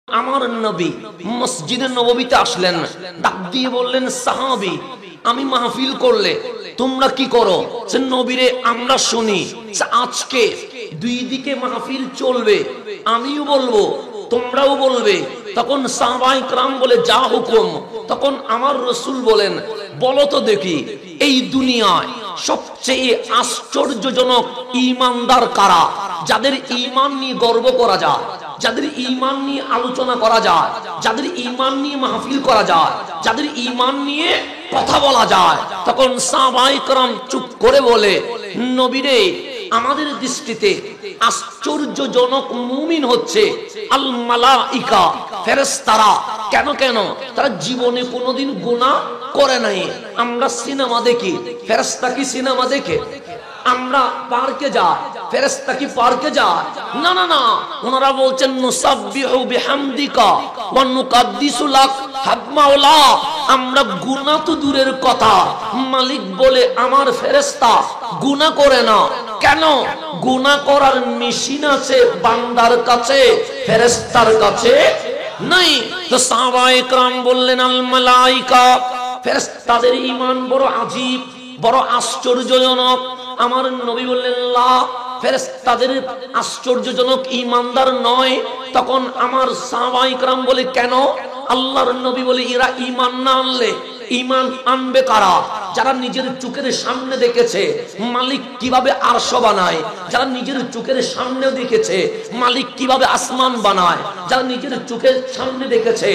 আমার নবী মসজিদে নববীতে আসলেন, ডাক দিয়ে বললেন, সাহাবী আমি মাহফিল করলে তোমরা কি করো? যে নবীরে আমরা শুনি আজকে দুই দিকে মাহফিল চলবে, আমিও বলবো তোমরাও বলবে। তখন সাহাবায়ে কেরাম বলে যা হুকুম। তখন আমার রাসূল বলেন, বলো তো দেখি এই দুনিয়ায় সবচেয়ে আশ্চর্যজনক ঈমানদার কারা? যাদের ঈমান নিয়ে গর্ব করা যায়, যাদের ঈমান নিয়ে আলোচনা করা যায়, যাদের ঈমান নিয়ে মাহফিল করা যায়, যাদের ঈমান নিয়ে কথা বলা যায়। তখন সাহাবায়ে কেরাম চুপ করে বলে, নবীরে আমাদের দৃষ্টিতে আশ্চর্যজনক মুমিন হচ্ছে আল মালাইকা, ফেরেশতারা। কেন কেন? তারা জীবনে কোনোদিন গুনাহ করে নাই। আমরা সিনেমা দেখি, ফেরেশতা কি সিনেমা দেখে? আমরা পার্কে যাই, ফেরেশতা কি পার্কে যায়? না না না, ওনারা বলছেন নুসাব্বিহু বিহামদিকা ওয়া নুকাদ্দিসু লাক হাবমাওলা। আমরা গুনাহ তো দূরের কথা, মালিক বলে আমার ফেরেশতা গুনাহ করে না। কেন? গুনাহ করার মেশিন আছে বান্দার কাছে, ফেরেশতার কাছে নাই। তো সাহাবায়ে কেরাম বললেন আল মালাইকা, ফেরেশতাদের ঈমান বড় আজীব, বড় আশ্চর্যজনক। আমার নবী বললেন লা, ফেরেশতাদের আশ্চর্যজনক ঈমানদার নয়। তখন আমার সাহাবায়ে কেরাম বলে কেন? আল্লাহর নবী বলে এরা ঈমান না আনলে ঈমান আনবে কারা? যারা নিজের চোখের সামনে দেখেছে মালিক কিভাবে আরশ বানায়, যারা নিজের চোখের সামনে দেখেছে মালিক কিভাবে আসমান বানায়, যারা নিজের চোখের সামনে দেখেছে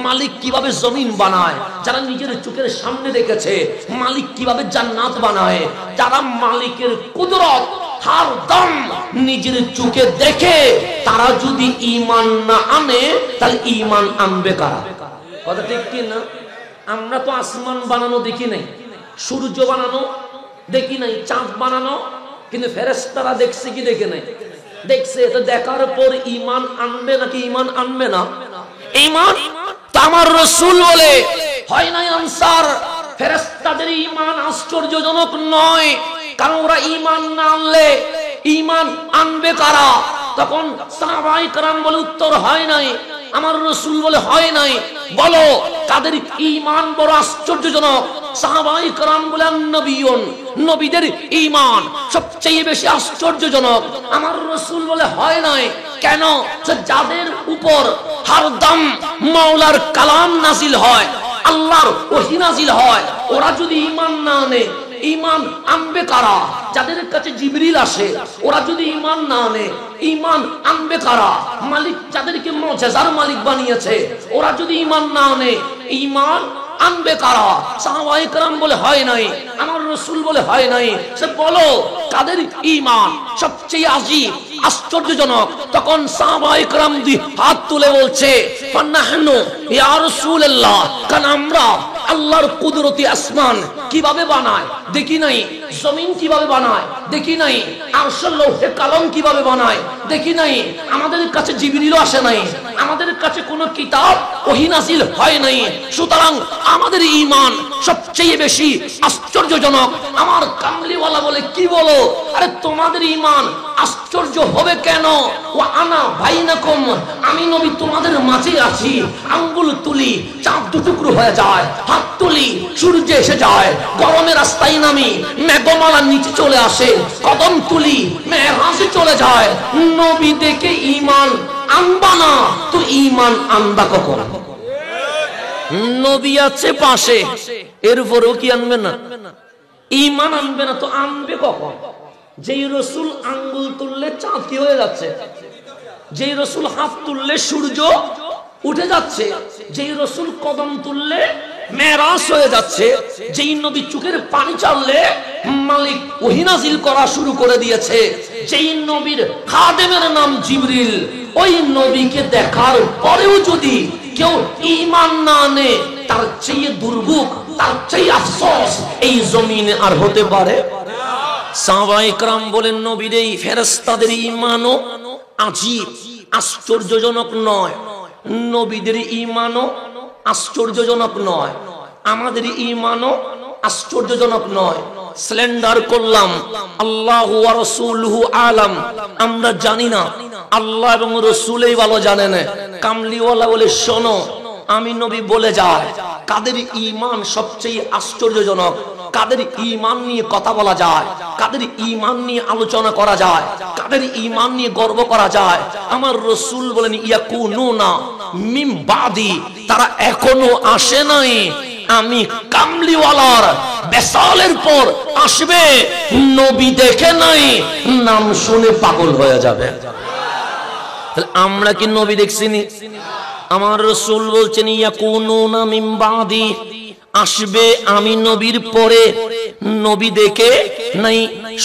মালিক কিভাবে জমিন বানায়, যারা নিজের চোখের সামনে দেখেছে মালিক কিভাবে জান্নাত বানায়, যারা মালিকের কুদরত হরদম নিজের চোখে দেখে, তারা যদি ঈমান না আনে তাহলে ঈমান আনবে কারা? কথা ঠিক কি না? আমরা তো আসমান বানানো দেখি নাই, সূর্য বানানো দেখি নাই, চাঁদ বানানো, কিন্তু ফেরেশতারা দেখছে কি দেখে নাই? দেখছে। তো দেখার পর ঈমান আনবে নাকি ঈমান আনবে না? ঈমান তো আমার রাসূল বলে হয় নাই আনসার। ফেরেশতাদের ঈমান আশ্চর্যজনক নয়, কারণ ওরা ঈমান না আনলে ঈমান আনবে কারা? তখন সাহাবায়ে কেরাম বলে উত্তর হয় নাই। আমার রাসূল বলে হয় নাই। বলো তাদের ঈমান বড় আশ্চর্যজনক। সাহাবায়ে কেরাম বলেন নবিয়ুন, নবীদের ঈমান সবচেয়ে বেশি আশ্চর্যজনক। আমার রাসূল বলে হয় নাই। কেন? যাদের উপর হরদম মাওলার কালাম নাজিল হয়, আল্লাহর ওহী নাজিল হয়, ওরা যদি ঈমান না আনে ঈমান আনবে কারা? যাদের কাছে জিবরিল আসে ওরা যদি ঈমান না আনে ঈমান আনবে কারা? মালিক যাদেরকে মুজিজার মালিক বানিয়েছে ওরা যদি ঈমান না আনে ঈমান আনবে কারা? সাহাবায়ে কেরাম বলে হয় নাই। আমার রাসূল বলে হয় নাই। সে বলো কাদের ঈমান সবচেয়ে আজীব আশ্চর্যজনক? তখন সাহাবায়ে কেরাম দুই হাত তুলে বলছে ফানাহনু ইয়া রাসূলুল্লাহ, কারণ আমরা আল্লাহর কুদরতি আসমান কিভাবে বানায় দেখি নাই, জমিন কিভাবে বানায় দেখি নাই, আরশের লৌহে কালাম কিভাবে বানায় দেখি নাই, আমাদের কাছে জিবরিল আসে নাই, আমাদের কাছে কোনো কিতাব ওহী নাজিল হয় নাই। সুতরাং আমাদের ঈমান সবচেয়ে বেশি আশ্চর্যজনক। আমার কামলিওয়ালা বলে কি বলো? আরে তোমাদের ঈমান আশ্চর্য হবে কেন? ওয়া আনা বাইনাকুম, আমি নবী তোমাদের মাঝে আছি। আঙ্গুল তুলি চাঁদ দুটুকরো হয়ে যায়, হাত তুলি সূর্য এসে যায়, গরমের রাস্তায় নামি মেঘমালা নিচে চলে আসে, কদম তুলি মেরাজে চলে যায়। নবী দেখে ঈমান আনবা না তো ঈমান আনবা কখন? নবী আছে পাশে, এরপরেও কি আনবে না? ঈমান আনবে না তো আনবে কখন? যেই রাসূল আঙ্গুল তুললে চাঁদ কি হয়ে যাচ্ছে, যেই রাসূল হাত তুললে সূর্য উঠে যাচ্ছে, যেই রাসূল কদম তুললে মেরাজ হয়ে যাচ্ছে, যেই নবী চোখের পানি চাললে মালিক ওহী নাজিল করা শুরু করে দিয়েছে, যেই নবীর খাদেমের নাম জিবরিল, ওই নবীকে দেখার পরেও যদি কেউ ঈমান না আনে তার চেয়ে দুর্ভোগ, তার চেয়ে আফসোস এই জমিনে আর হতে পারে? সাহাবায়ে কেরাম বলেন নবীর এই ফেরেশতাদের ঈমানও আজীব আশ্চর্যজনক নয়, নবীদের ঈমানও আশ্চর্যজনক নয়, আমাদের ঈমানও আশ্চর্যজনক নয়। স্লেন্ডার করলাম, আল্লাহু ওয়া রাসূলুহু আলাম, আমরা জানি না, আল্লাহ এবং রাসূলই ভালো জানেন। কামলিওয়ালা বলে শোনো, আমি নবী বলে যায় কাদের ঈমান সবচেয়ে আশ্চর্যজনক, কাদের ঈমান নিয়ে কথা বলা যায়, কাদের ঈমান নিয়ে আলোচনা করা যায়, কাদের ঈমান নিয়ে গর্ব করা যায়। আমার রাসূল বলেন ইয়াকুনুনা মিন বাদি, তারা এখনো আসে নাই, আমি কামলিওয়ালার বেসালের পর আসবে। নবী দেখে নাই, নাম শুনে পাগল হয়ে যাবে। তাহলে আমরা কি নবী দেখছিনি? আমার রাসূল বলছেন ইয়াকুনুনা মিন বাদি, আসবে আমি নবীর পরে। নবী দেখে নাই,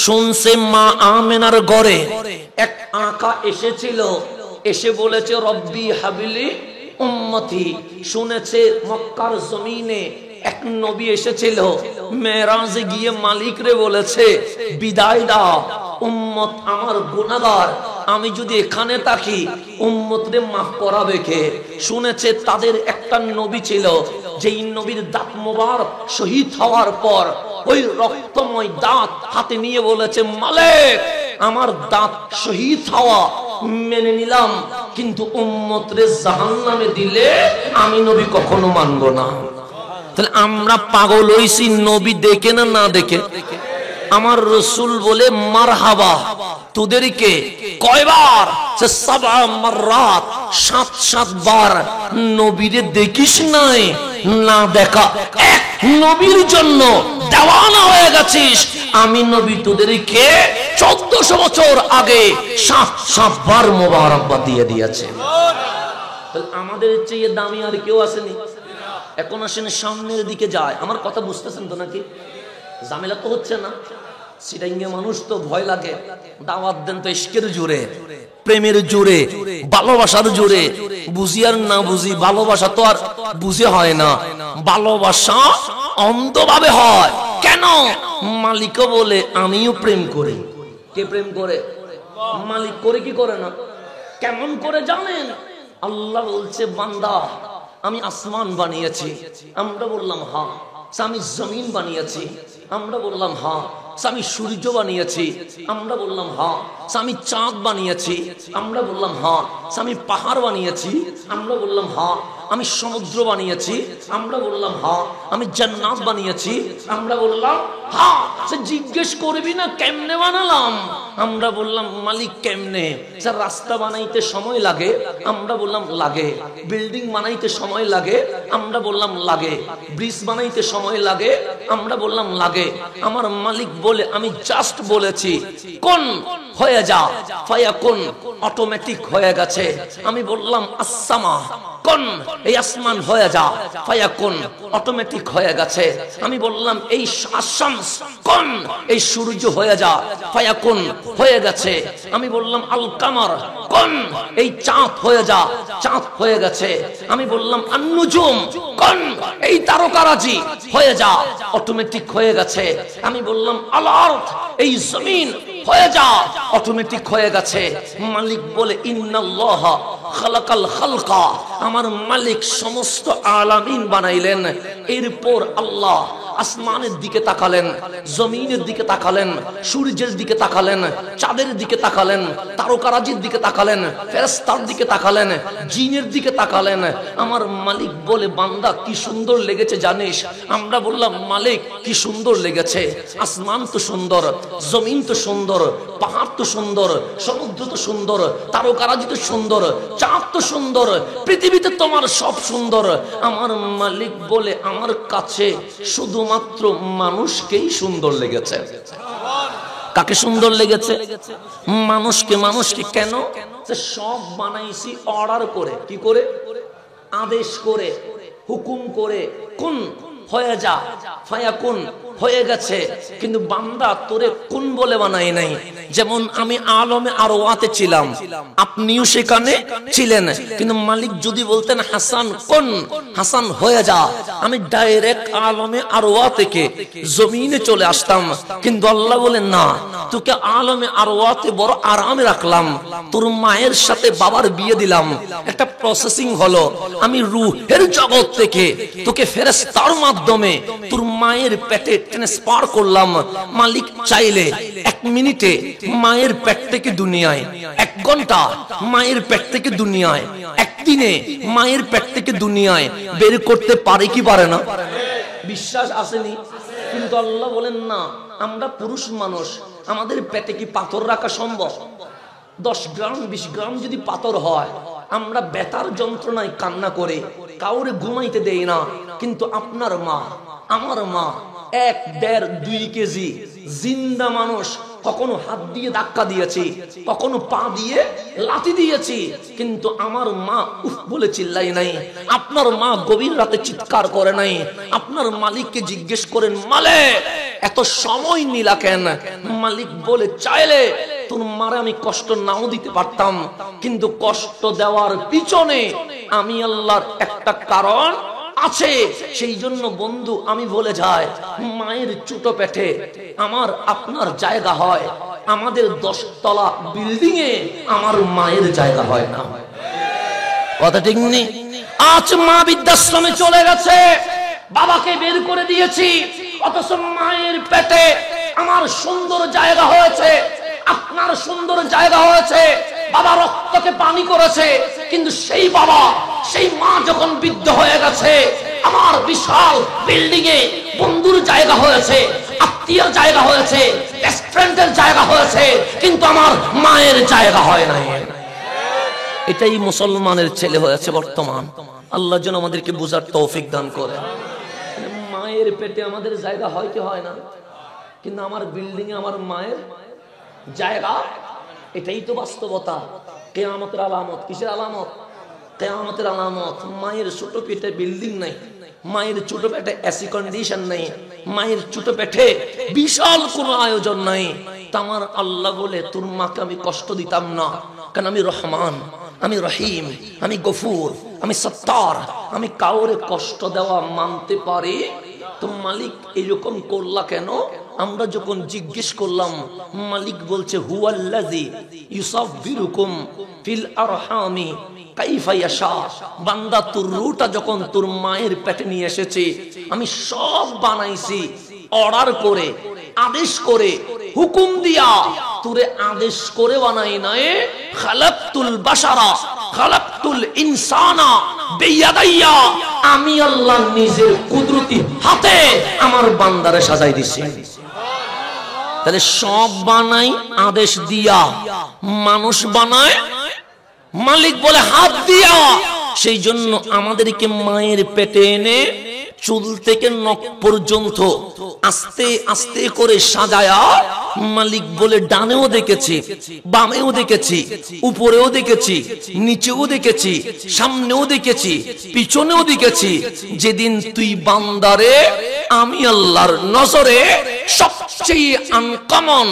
শুনছে মা আমেনার ঘরে এক আকা এসেছিল, এসে বলেছে রব্বি হাবিলি উম্মতি। শুনেছে মক্কার জমিনে এক নবী এসেছিল, মেরাজে গিয়ে মালিক রে বলেছে বিদায় দাও, উম্মত আমার গুনাহগার, আমি যদি এখানে থাকি উম্মতরে মাফ করাবে কে? শুনেছে তাদের একটা নবী ছিল, যেই নবীর দাঁত মোবারক শহীদ হওয়ার পর ওই রক্তময় দাঁত হাতে নিয়ে বলেছে মালিক, আমার দাঁত শহীদ হওয়া মেনে নিলাম, কিন্তু উম্মতরে জাহান্নামে দিলে আমি নবী কখনো মানব না। তাহলে আমরা পাগল হইছি নবী দেখে না না দেখে? আমার রাসূল বলে মারহাবা, তোদেরকে কয়বার? সাবা মাররাত, 7 বার নবীরে দেখিস নাই, না দেখা এক নবীর জন্য দেওয়ানা হয়ে গেছিস। আমি নবী তোদেরকে 1400 বছর আগে 7 বার মোবারকবাদ দিয়ে দিয়েছে। তাহলে আমাদের চেয়ে দামি আর কেউ আসেনি? এখন আসেন সামনের দিকে যায়। আমার কথা বুঝতেছেন তো নাকি? ঝামেলা তো হচ্ছে না? সিটাইঙ্গে মানুষ তো ভয় লাগে, দাওয়াত দেন তো ইশকের জোরে, প্রেমের জোরে, ভালোবাসার জোরে। বুঝি আর না বুঝি, ভালোবাসা তো আর বুঝে হয় না, ভালোবাসা অন্ধভাবে হয়। কেন? মালিকও বলে আমিও প্রেম করি। কে প্রেম করে? মালিক করে কি করে না? কেমন করে জানেন? আল্লাহ বলছে বান্দা আমি আসমান বানিয়েছি, আমরা বললাম হ্যাঁ। আমি জমিন বানিয়েছি, আমরা বললাম হ্যাঁ। আমি সূর্য বানিয়েছি, আমরা বললাম হ্যাঁ। আমি চাঁদ বানিয়েছি, আমরা বললাম হ্যাঁ। আমি পাহাড় বানিয়েছি, আমরা বললাম হ্যাঁ। আমি সমুদ্র বানিয়েছি, আমরা বললাম হ্যাঁ। আমি জান্নাত বানিয়েছি, আমরা বললাম হ্যাঁ। সে জিজ্ঞেস করবি না কেমনে বানালাম? আমরা বললাম মালিক কেমনে? স্যার রাস্তা বানাইতে সময় লাগে, আমরা বললাম লাগে। বিল্ডিং বানাইতে সময় লাগে, আমরা বললাম লাগে। ব্রিজ বানাইতে সময় লাগে, আমরা বললাম লাগে। আমার মালিক বলে আমি জাস্ট বলেছি কোন হয়ে যা, ফায়াকুন, অটোমেটিক হয়ে গেছে। আমি বললাম আসসামা, কোন এই আসমান হয়ে যা, ফায়াকুন, অটোমেটিক হয়ে গেছে। আমি বললাম এই শামস, কোন এই সূর্য হয়ে যা, ফায়াকুন, হয়ে গেছে। আমি বললাম আল কামার, কোন এই চাঁদ হয়ে যা, চাঁদ হয়ে গেছে। আমি বললাম আন-নুজুম, কোন এই তারকারাজি হয়ে যা, অটোমেটিক হয়ে গেছে। আমি বললাম আল আরদ, এই জমিন হয়ে যা, অটোমেটিক হয়ে গেছে। মালিক বলে ইন্নাল্লাহা খালাকাল খালকা, আমার মালিক সমস্ত আলামিন বানাইলেন। এরপর আল্লাহ আসমানের দিকে তাকালেন, জমিনের দিকে তাকালেন, সূর্যের দিকে তাকালেন, চাঁদের দিকে তাকালেন, তারকারাজির দিকে তাকালেন, ফেরেশতার দিকে তাকালেন, জিনের দিকে তাকালেন। আমার মালিক বলে বান্দা কি সুন্দর লেগেছে জানিস? আমরা বললাম মালিক কি সুন্দর লেগেছে, আসমান তো সুন্দর, জমিন তো সুন্দর, পাহাড় তো সুন্দর, সমুদ্র তো সুন্দর, তারকারাজি তো সুন্দর, চাঁদ তো সুন্দর, পৃথিবীতে তোমার সব সুন্দর। আমার মালিক বলে আমার কাছে শুধুমাত্র মানুষকেই সুন্দর লেগেছে। কাকে সুন্দর লেগেছে? মানুষকে। মানুষকে কেন? সব বানাইছি অর্ডার করে, কি করে? আদেশ করে, হুকুম করে, কোন হয়ে যা, ফায়াকুন, হয়ে গেছে। কিন্তু বান্দা তোরে কোন বলে বানাই নাই। যেমন আমি আলমে আরওয়াতে ছিলাম, আপনিও সেখানে ছিলেন, কিন্তু মালিক যদি বলতেন হাসান, কোন হাসান হয়ে যা, আমি ডাইরেক্ট আলমে আরওয়া থেকে জমিনে চলে আসতাম। কিন্তু আল্লাহ বলেন না, তোকে আলমে আরওয়াতে বড় আরামে রাখলাম, তোর মায়ের সাথে বাবার বিয়ে দিলাম, একটা প্রসেসিং হলো। আমি রূহের জগৎ থেকে তোকে ফেরেশতার মাধ্যমে তোর মায়ের পেটে ট্রান্সফার করলাম। মালিক চাইলে 1 মিনিটে মায়ের পেট থেকে দুনিয়ায়, 1 ঘন্টা মায়ের পেট থেকে দুনিয়ায়, 1 দিনে মায়ের পেট থেকে দুনিয়ায় বের করতে পারে কি পারে না? বিশ্বাস আসেনি? কিন্তু আল্লাহ বলেন না, আমরা পুরুষ মানুষ, আমাদের পেটে কি পাথর রাখা সম্ভব? 10 গ্রাম 20 গ্রাম যদি পাথর হয়, আমরা ব্যথার যন্ত্রণায় কান্না করে কাউরে ঘুমাইতে দেই না। কিন্তু আপনার মা, আমার মা 1, 1.5, 2 কেজি জিন্দা মানুষ। কখনো হাত দিয়ে ধাক্কা দিয়েছি, কখনো পা দিয়ে লাথি দিয়েছি, কিন্তু আমার মা উফ বলে চিল্লাই নাই। আপনার মা গভীর রাতে চিৎকার করে নাই। আপনার মালিককে জিজ্ঞেস করেন, মালিক এত সময় নিলা কেন? মালিক বলে, চাইলে তোর মারে আমি কষ্ট নাও দিতে পারতাম, কিন্তু কষ্ট দেওয়ার পিছনে আমি আল্লাহর একটা কারণ আছে। সেই জন্য বন্ধু আমি বলে যাই, মায়ের ছোট পেটে আমার আপনার জায়গা হয়, আমাদের 10 তলা বিল্ডিং এ আমার মায়ের জায়গা হয় না। কথা ঠিক নেই? আজ মা বৃদ্ধাশ্রমে চলে গেছে, বাবাকে বের করে দিয়েছি, অথচ মায়ের পেটে আমার সুন্দর জায়গা হয়েছে, আপনার সুন্দর জায়গা হয়েছে। বাবা রক্তকে পানি করেছে, কিন্তু সেই বাবা সেই মা যখন বৃদ্ধ হয়ে গেছে, আমার বিশাল বিল্ডিং এ বন্ধুর জায়গা হয়েছে, আত্মীয়ের জায়গা হয়েছে, রেস্টুরেন্টের জায়গা হয়েছে, কিন্তু আমার মায়ের জায়গা হয় না। এটাই মুসলমানের ছেলে হয়েছে বর্তমান। আল্লাহ যেন আমাদেরকে বুঝার তৌফিক দান করে। মায়ের পেটে আমাদের জায়গা হয় কি হয় না? কিন্তু আমার বিল্ডিং এ আমার মায়ের জায়গা, এটাই তো বাস্তবতা। কিয়ামতের আলামত। কিসের আলামত? কিয়ামতের আলামত। মায়ের ছোট পেটে বিল্ডিং নাই, মায়ের ছোট পেটে এসি কন্ডিশন নাই, মায়ের ছোট পেটে বিশাল কোনো আয়োজন নাই। আমার আল্লাহ বলে, তোর মাকে আমি কষ্ট দিতাম না, কারণ আমি রহমান, আমি রহিম, আমি গফুর, আমি সত্তার। আমি কাউরে কষ্ট দেওয়া মানতে পারি। তো মালিক এরকম করলা কেন? আমরা যখন জিজ্ঞেস করলাম, মালিক বলছে, হুয়াল্লাযী ইউসাফফিরুকুম ফিল আরহামি কাইফা ইয়াশা। বান্দা, তোর রূহটা যখন তোর মায়ের পেটে নিয়ে এসেছে, আমি সব বানাইছি অর্ডার করে, আদেশ করে, হুকুম দিয়া তোরে আদেশ করে বানাই নাই। খালাকতুল বাশারা খালাকতুল ইনসানা বিয়াদাইয়া। আমি আল্লাহ নিজের কুদরতি হাতে আমার বান্দারে সাজাই দিছি। তাহলে সব বানাই আদেশ দিয়া, মানুষ বানায় মালিক বলে হাত দিয়া। সেই জন্য আমাদেরকে মায়ের পেটে এনে চুল থেকে নখ পর্যন্ত আস্তে আস্তে করে সাজায়া, মালিক বলে ডানেও দেখেছি, বামেও দেখেছি, উপরেও দেখেছি, নিচেও দেখেছি, সামনেও দেখেছি, পিছনেও দেখেছি। যেদিন তুই বান্দারে আমি আল্লাহর নজরে সবচেয়ে আনকমন,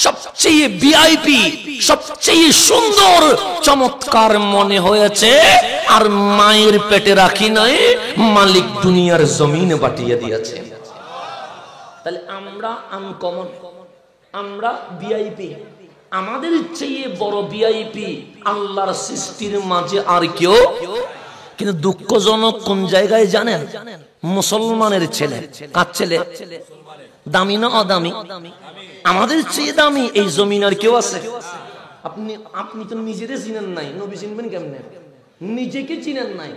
সবচেয়ে ভিআইপি, সবচেয়ে সুন্দর, চমৎকার মনে হয়েছে, আর মায়ের পেটে রাখি নাই, মালিক দুনিয়ার জমিনে পাঠিয়ে দিয়েছে। তাহলে আমরা আনকমন, আমরা ভিআইপি। আমাদের চেয়ে বড় ভিআইপি আল্লাহর সৃষ্টির মাঝে আর কেউ। কিন্তু দুঃখজনক কোন জায়গায় জানেন? মুসলমানের ছেলে। কার ছেলে? দামি না অদামি? আমাদের চেয়ে দামি এই জমিন আর কেউ আছে? আপনি তো নিজেরে চিনেন নাই, নবী চিনবেন কেমনে? নিজেকে চিনেন নাই।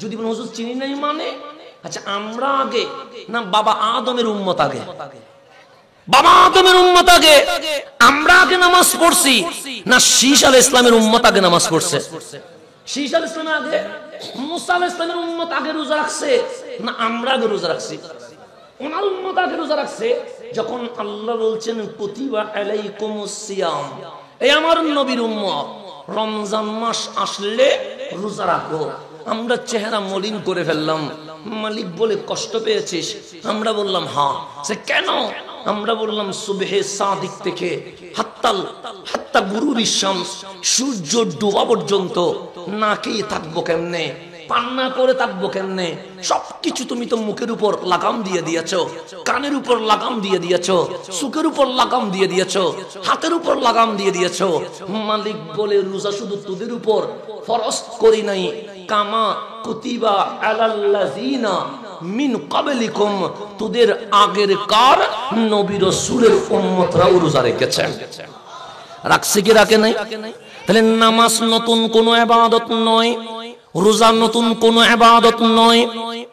যদি হুজুর চিনি নাই মানে, আচ্ছা আমরা আগে না বাবা আদমের উম্মত আগে? বাবা আদমের উম্মত আগে আমরা আগে নামাজ পড়ছি, না শীশ আলাইহিস সালামের উম্মত আগে নামাজ পড়ছে? শীশ আলাইহিস সালাম আগে, মুসা আলাইহিস সালামের উম্মত আগে রোজা রাখছে, না আমরা আগে রোজা রাখছি? ওনার উম্মত আগে রোজা রাখছে। যখন আল্লাহ বলছেন কুতিবা আলাইকুমুস সিয়াম, এই আমার নবীর উম্মত রমজান মাস আসলে রোজা রাখো। আমরা চেহারা মলিন করে ফেললাম। মালিক বলে, কষ্ট পেয়েছিস? আমরা বললাম হ্যাঁ। সে কেন? আমরা বললাম সুবহে সাদিক থেকে হাত্তা গুরুবিশ শামস, সূর্য ডোবা পর্যন্ত না খেয়ে থাকবো কেমনে, পান্না করে থাকবো কেমনে? সবকিছু তুমি তো মুখের উপর লাগাম দিয়ে দিয়েছো, কানের উপর লাগাম দিয়ে দিয়েছো, চোখের উপর লাগাম দিয়ে দিয়েছো, হাতের উপর লাগাম দিয়ে দিয়েছো। মালিক বলে, রোজা শুধু তোদের উপর ফরজ করি নাই, কামা কুতিবা আলাল্লাযিনা মিন ক্বাবলিকুম, তোদের আগের কার নবী রাসূলের উম্মতরাও রোজা রেখেছেন। রাখছে কি রাখে নাই? তাহলে নামাজ নতুন কোনো ইবাদত নয়, রোজা নতুন কোনো ইবাদত নয়,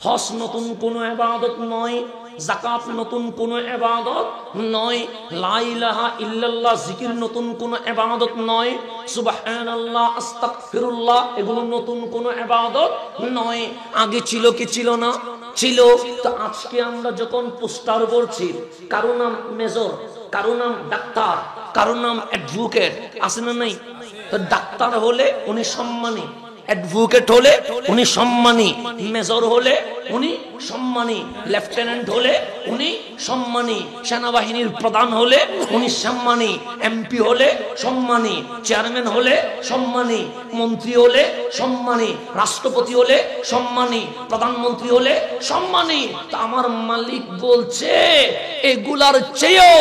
হজ নতুন কোনো ইবাদত নয়, যাকাত নতুন কোনো ইবাদত নয়, লা ইলাহা ইল্লাল্লাহ জিকির নতুন কোনো ইবাদত নয়, সুবহানাল্লাহ আস্তাগফিরুল্লাহ এগুলো নতুন কোনো ইবাদত নয়। আগে ছিল কি ছিল না? ছিল। তো আজকে আমরা যখন পোস্টার করছি, কারো নাম মেজর, কারো নাম ডাক্তার, কারো নাম অ্যাডভোকেট, আছে না নাই? তো ডাক্তার হলে উনি সম্মানী, অ্যাডভোকেট হলে উনি সম্মানী, মেজর হলে উনি সম্মানী, লেফটেন্যান্ট হলে উনি সম্মানী, সেনাবাহিনীর প্রধান হলে উনি সম্মানী, এমপি হলে সম্মানী, চেয়ারম্যান হলে সম্মানী, মন্ত্রী হলে সম্মানী, রাষ্ট্রপতি হলে সম্মানী, প্রধানমন্ত্রী হলে সম্মানী। তা আমার মালিক বলছে এগুলার চেয়েও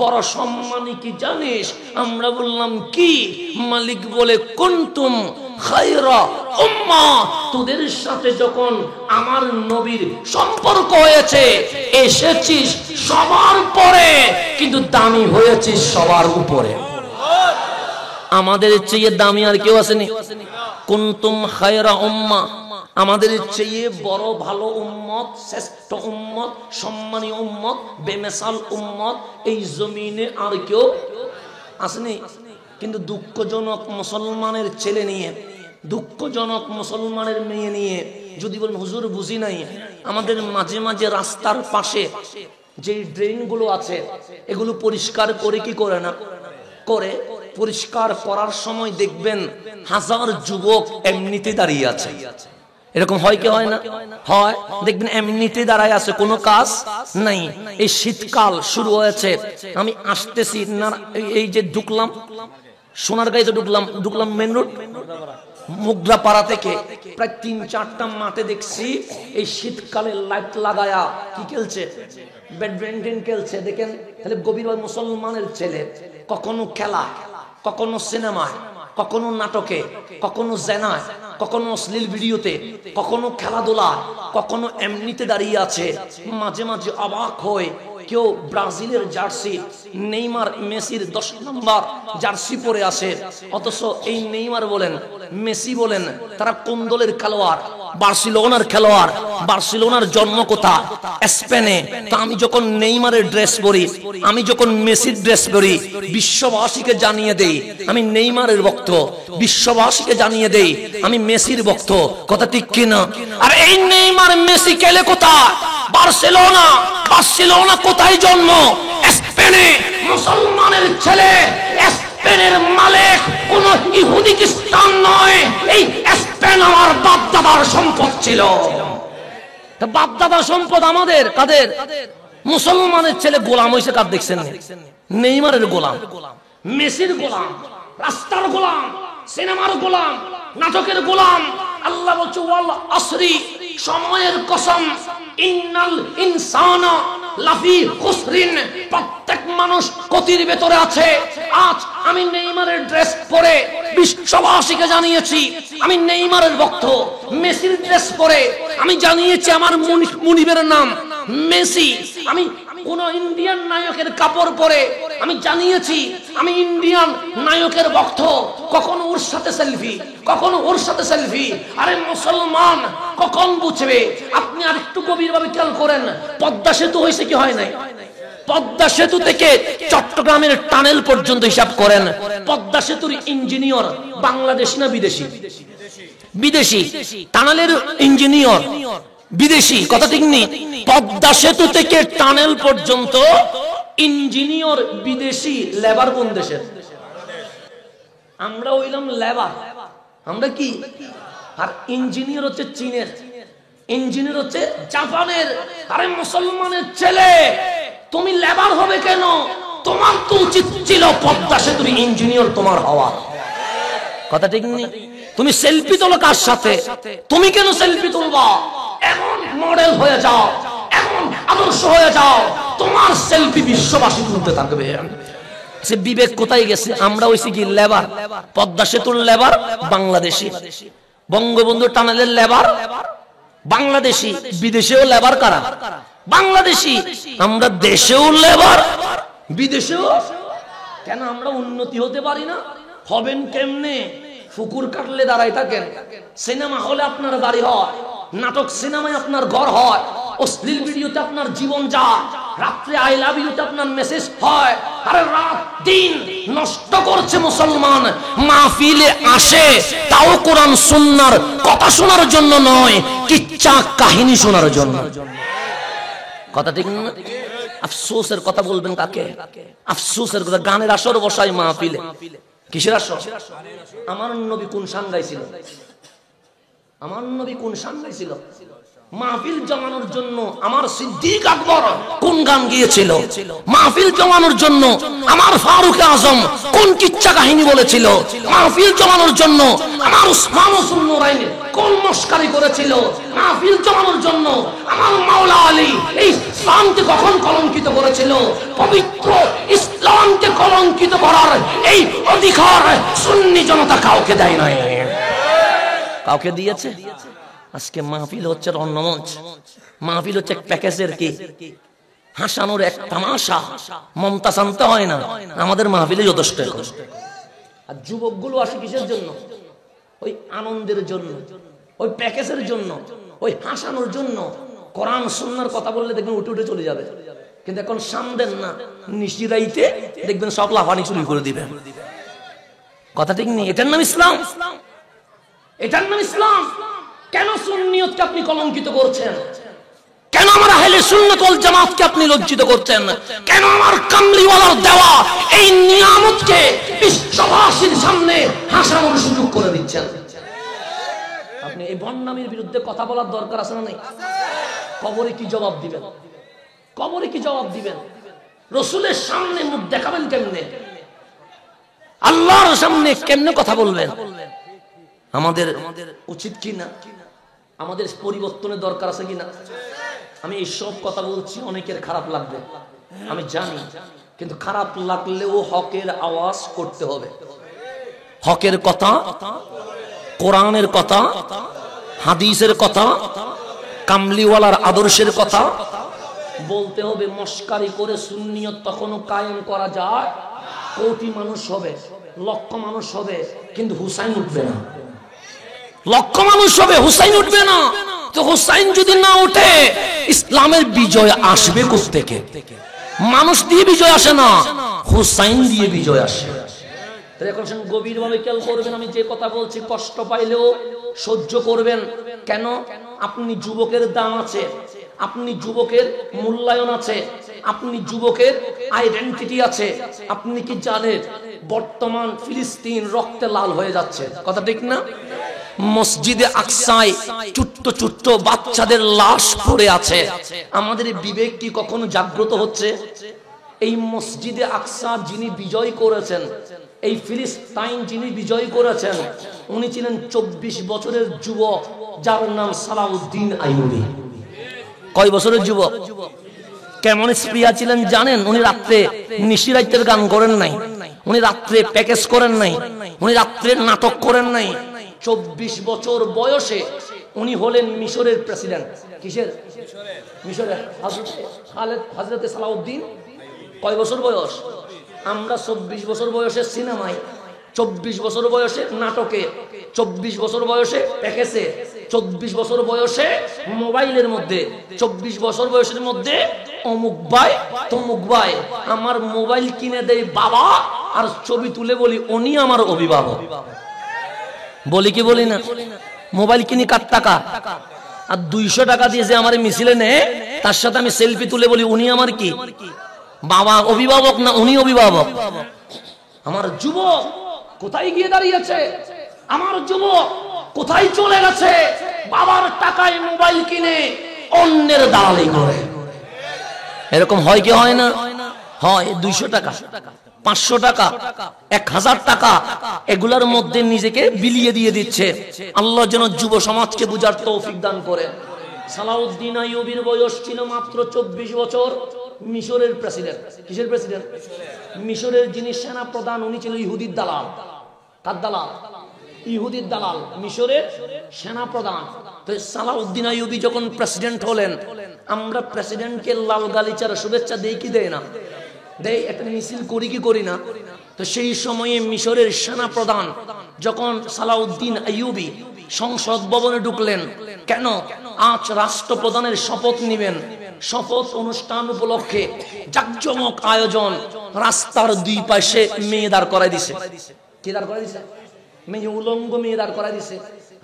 বড় সম্মানী কি জানিস? আমরা বললাম কি? মালিক বলে কুনতুম খায়রা উম্মাহ, তোদের সাথে যখন আমার নবীর সম্পর্ক হয়েছে, এসেছিস সবার পরে কিন্তু দামি হয়েছিস সবার উপরে। আমাদের চেয়ে দামি আর কেউ আসেনি। কুনতুম খায়রা উম্মাহ, আমাদের চেয়ে বড় ভালো উম্মত, শ্রেষ্ঠ উম্মত, সম্মানী উম্মত, বেমিসাল উম্মত এই জমিনে আর কেউ আসেনি। কিন্তু দুঃখজনক মুসলমানের ছেলে নিয়ে, দুঃখজনক মুসলমানের মেয়ে নিয়ে যদি বলেন হুজুর বুঝি নাই, আমাদের মাঝে মাঝে রাস্তার পাশে যে ড্রেনগুলো আছে এগুলো পরিষ্কার করে কি করে না করে, পরিষ্কার করার সময় দেখবেন হাজার যুবক এমনিতে দাঁড়িয়ে আছে। এরকম হয় কি হয় না? হয়। দেখবেন এমনিতে দাঁড়ায় আছে, কোনো কাজ নাই। এই শীতকাল শুরু হয়েছে, আমি আসতেছি না, এই যে ঢুকলাম সোনারগাঁইতে, ঢুকলাম মেন রোড মুগরাপাড়া থেকে, প্রায় ৩-৪টা মাঠে দেখছি এই শীতকালে লাইট লাগায়া কি খেলছে, ব্যাডমিন্টন খেলছে। দেখেন তাহলে গভীরভাবে মুসলমানের ছেলে কখনো খেলা, কখনো সিনেমায়, কখনো নাটকে, কখনো জেনায়, কখনো অশ্লীল ভিডিওতে, কখনো খেলাধুলা, কখনো এমনিতে দাঁড়িয়ে আছে। মাঝে মাঝে অবাক হয়, কেউ ব্রাজিলের জার্সি, নেইমার মেসির 10 নম্বর জার্সি পরে আসে, অথচ এই নেইমার বলেন, মেসি বলেন, তারা কোন দলের খেলোয়াড়? বার্সেলোনার খেলোয়াড়। বার্সেলোনার জন্ম কোথা? স্পেনে। তো আমি যখন নেইমারের ড্রেস পরি, আমি যখন মেসির ড্রেস পরি, বিশ্ববাসীকে জানিয়ে দেই আমি নেইমারের ভক্ত, বিশ্ববাসীকে জানিয়ে দেই আমি মেসির ভক্ত। কথা ঠিক কিনা? আর এই নেইমার মেসি খেলে কোথায়? বার্সেলোনা। বার্সেলোনা কোথায় জন্ম? স্পেনে। মুসলমানের ছেলে, স্পেনের মালিক কোন ইহুদি খ্রিস্টান নয়। এই স্পেন আমার বাপ দাদার সম্পদ ছিল। বাপ দাদার সম্পদ আমাদের। কাদের? মুসলমানের ছেলে গোলাম হয়েছে কার দেখছেন? নেইমারের গোলাম, মেসির গোলাম, রাস্তার গোলাম, সিনেমার গোলাম, নাটকের গোলাম। আল্লাহ বলছে ওয়াল আসরি, সময়ের কসম, ইন্নাল ইনসানা লাফি খুসরিন, প্রত্যেক মানুষ ক্ষতির ভেতরে আছে। আজ আমি নেইমারের ড্রেস পরে বিশ্ববাসীকে জানিয়েছি আমি নেইমারের ভক্ত। মেসির ড্রেস পরে আমি জানিয়েছি আমার মুনিবের নাম মেসি। আমি কোন ইন্ডিয়ান নায়কের কাপড় পরে আমি জানিয়েছি আমি ইন্ডিয়ান নায়কের ভক্ত। কখনো ওর সাথে সেলফি, কখনো ওর সাথে সেলফি। আরে মুসলমান কখন বুঝবে? আপনি আরেকটু গভীরভাবে খেয়াল করেন, পদ্মা সেতু হয়েছে কি হয় নাই? পদ্মা সেতু থেকে চট্টগ্রামের টানেল পর্যন্ত হিসাব করেন, পদ্মা সেতুর ইঞ্জিনিয়ার বাংলাদেশি না বিদেশি? বিদেশি। টানেলের ইঞ্জিনিয়ার বিদেশি। কথা ঠিক নেই? পদ্মা সেতু থেকে টানেল পর্যন্ত ইঞ্জিনিয়ার বিদেশি, লেবার কোন দেশের? আমরা হইলাম লেবার। আমরা কি? আর ইঞ্জিনিয়ার হচ্ছে চীনের, ইঞ্জিনিয়ার হচ্ছে জাপানের। আরে মুসলমানের ছেলে, তুমি লেবার হবে কেন? তোমার তো উচিত ছিল পদ্মা সেতুর ইঞ্জিনিয়ার তোমার হওয়া। কথা ঠিক নেই? তুমি সেলফি তোলো কার সাথে? তুমি কেন সেলফি তুলবা? এমন মডেল হয়ে যাও, এমন আদর্শ হয়ে যাও, তোমার সেলফি বিশ্ববাসী তুলতে থাকবে। সে বিবেক কোথায় গেছে? আমরা হইছি কি লেবার? পদ্মা সেতুর লেবার বাংলাদেশি, বঙ্গবন্ধু টানেলের লেবার বাংলাদেশি বিদেশেও লেবার কারা? বাংলাদেশি। আমরা দেশেও লেবার, বিদেশেও। কেন আমরা উন্নতি হতে পারি না? হবেন কেমনে? ফুকুর কাটলে দাঁড়াই থাকেন। সিনেমা হলে আপনার বাড়ি হয়, নাটক সিনেমায় আপনার ঘর হয়, অশ্লীল ভিডিওতে আপনার জীবন যায়, রাত্রে আই লাভ ইউতে আপনার মেসেজ হয়। আরে রাত দিন নষ্ট করছে মুসলমান। মাহফিলে আসে তাও কোরআন সুন্নাহর কথা শোনার জন্য নয়, কিচ্ছা কাহিনী শোনার জন্য। কথা ঠিক না? আফসোসের কথা বলবেন কাকে? আফসোসের কথা। গানের আসর বসাই মাহফিলে। কিসের আসর? আমার নবী কোন শান গাইছিল? আমার নবী কোন শান গাইছিল? মাহফিল জমানোর জন্য আমার সিদ্দিক আকবর কোন গান গিয়েছিল? মাহফিল জমানোর জন্য আমার ফারুক আজম কোন কিচ্ছা কাহিনী বলেছিল? মাহফিল জমানোর জন্য আমার উসমান সুন্নুরাইন কোন মস্কারি করেছিল? মাহফিল জমানোর জন্য আমার মাওলা আলী এই ইসলামকে কখন কলঙ্কিত করেছিল? পবিত্র ইসলামকে কলঙ্কিত করার এই অধিকার সুন্নি জনতা কাউকে দেয় নাই। কাউকে দিয়েছে? আজকে মাহফিল হচ্ছে রণমঞ্চ, মাহফিল হচ্ছে প্যাকেজের কি হাসানোর এক তামাশা। মমতা শান্ত হয় না, আমাদের মাহফিলে যথেষ্ট। আর যুবকগুলো আসে কিসের জন্য? ওই আনন্দের জন্য, ওই প্যাকেজের জন্য, ওই হাসানোর জন্য। কোরআন সুন্নাহর কথা বললে দেখবেন উঠে উঠে চলে যাবে, কিন্তু এখন সামদেন না, নিশিরাইতে দেখবেন সব লাফানি চুরি করে দিবে। কথা ঠিক নেই? এটার নাম ইসলাম? এটার নাম ইসলাম? কেন সুন্নিয়তকে আপনি কলঙ্কিত করছেন? কেন আমার আহলে সুন্নাত ওয়াল জামাতকে আপনি লজ্জিত করছেন? কেন আমার কামলিওয়ালার দেওয়া এই নিয়ামতকে বিশ্ববাসীর সামনে হাসানোর সুযোগ করে দিচ্ছেন? আপনি এই বন্যামীর বিরুদ্ধে কথা বলার দরকার আছে না? নাই? কবরে কি জবাব দিবেন? কবরে কি জবাব দিবেন? রাসূলের সামনে মুখ দেখাবেন কেমনে? আল্লাহর সামনে কেমনে কথা বলবেন? আমাদের উচিত কি না? আমাদের পরিবর্তনের দরকার আছে কিনা? আমি এইসব কথা বলছি, অনেকের খারাপ লাগবে আমি জানি, কিন্তু খারাপ লাগলেও হকের আওয়াজ করতে হবে। হকের কথা, কোরআনের কথা, হাদিসের কথা, কামলিওয়ালার আদর্শের কথা বলতে হবে। মস্কারি করে সুন্নিয়ত তখনও কায়েম করা যায়। কোটি মানুষ হবে, লক্ষ মানুষ হবে, কিন্তু হুসাইন উঠবে না। লক্ষ মানুষ হবে, হুসাইন উঠবে না। তো হুসাইন যদি না উঠে, ইসলামের বিজয় আসবে কোত্থেকে? মানুষ দিয়ে বিজয় আসে না, হুসাইন দিয়ে বিজয় আসে। এখন গভীরভাবে খেয়াল করবেন, আমি যে কথা বলছি কষ্ট পাইলেও সহ্য করবেন। কেন? আপনি যুবকের দাম আছে, আপনি যুবকের মূল্যায়ন আছে, আপনি যুবকের আইডেন্টিটি আছে। আপনি কি জানেন বর্তমান ফিলিস্তিন রক্তে লাল হয়ে যাচ্ছে? কথা ঠিক না? মসজিদে আকসায় ছোট্ট ছোট্ট বাচ্চাদের লাশ পড়ে আছে। আমাদের বিবেক কি কখনো জাগ্রত হচ্ছে? এই মসজিদে আকসা যিনি বিজয় করেছেন, এই ফিলিস্তাইন যিনি বিজয় করেছেন, উনি ছিলেন 24 বছরের যুবক, যার নাম সালাউদ্দিন আইয়ুবী। কয় বছরের যুবক? কেমন স্প্রিয়া ছিলেন জানেন? উনি রাত্রে নিশিরাইতের গান করেন নাই, উনি রাত্রে প্যাকেজ করেন নাই, উনি রাত্রে নাটক করেন নাই। 24 বছর বয়সে উনি হলেন মিশরের প্রেসিডেন্ট। কিসের? মিশরের। হযরত সালাউদ্দিন কয় বছর বয়স? আমরা 24 বছর বয়সে সিনেমায়, 24 বছর বয়সে নাটকে, 24 বছর বয়সে প্যাকেজে, 24 বছর বয়সে মোবাইলের মধ্যে, 24 বছর বয়সের মধ্যে অমুক ভাই তমুক ভাই আমার মোবাইল কিনে দেয় বাবা, আর ছবি তুলে বলি উনি আমার অভিভাবক। বলি কি বলি না? মোবাইল কিনি কার টাকা? আর 200 টাকা দিয়ে যে আমার মিছিলে নেয়, তার সাথে আমি সেলফি তুলে বলি উনি আমার কি বাবা, অভিভাবক না উনি অভিভাবক। আমার যুবক কোথায় গিয়ে দাঁড়িয়েছে? আমার যুবক কোথায় চলে গেছে? বাবার টাকায় মোবাইল কিনে অন্যের দালালি করে। এরকম হয় কি হয় না? হয়। 200 টাকা, 500 টাকা, 1000 টাকা, এগুলার মধ্যে নিজেকে বিলিয়ে দিয়ে দিচ্ছে। আল্লাহ যেন যুব সমাজকে বুঝার তৌফিক দান করে। সালাউদ্দিন আইয়ুবীর বয়স ছিল মাত্র 24 বছর। মিশরের প্রেসিডেন্ট। কিসের প্রেসিডেন্ট? মিশরের যিনি সেনা প্রধান, উনি ছিল ইহুদির দালাল। কার দালাল? ইহুদির দালাল, মিশরের সেনা প্রধান। তো সালাউদ্দিন আইয়ুবী যখন প্রেসিডেন্ট হলেন, আমরা প্রেসিডেন্টকে লাল গালিচার শুভেচ্ছা দেই কি দেয় না? দেয়, একটা মিছিল করি কি করি না? তো সেই সময়ে মিশরের সেনা প্রধান যখন সালাউদ্দিন আইয়ুবী সংসদ ভবনে ঢুকলেন, কেন আজ রাষ্ট্রপ্রধানের শপথ নিবেন, শপথ অনুষ্ঠান উপলক্ষে জাঁকজমক আয়োজন, রাস্তার দুই পাশে মেয়ে দাঁড় করাই দিছে। কি দাঁড় করাই দিছে? মেয়ে, উলঙ্গ মেয়ে দাঁড় করাই দিছে।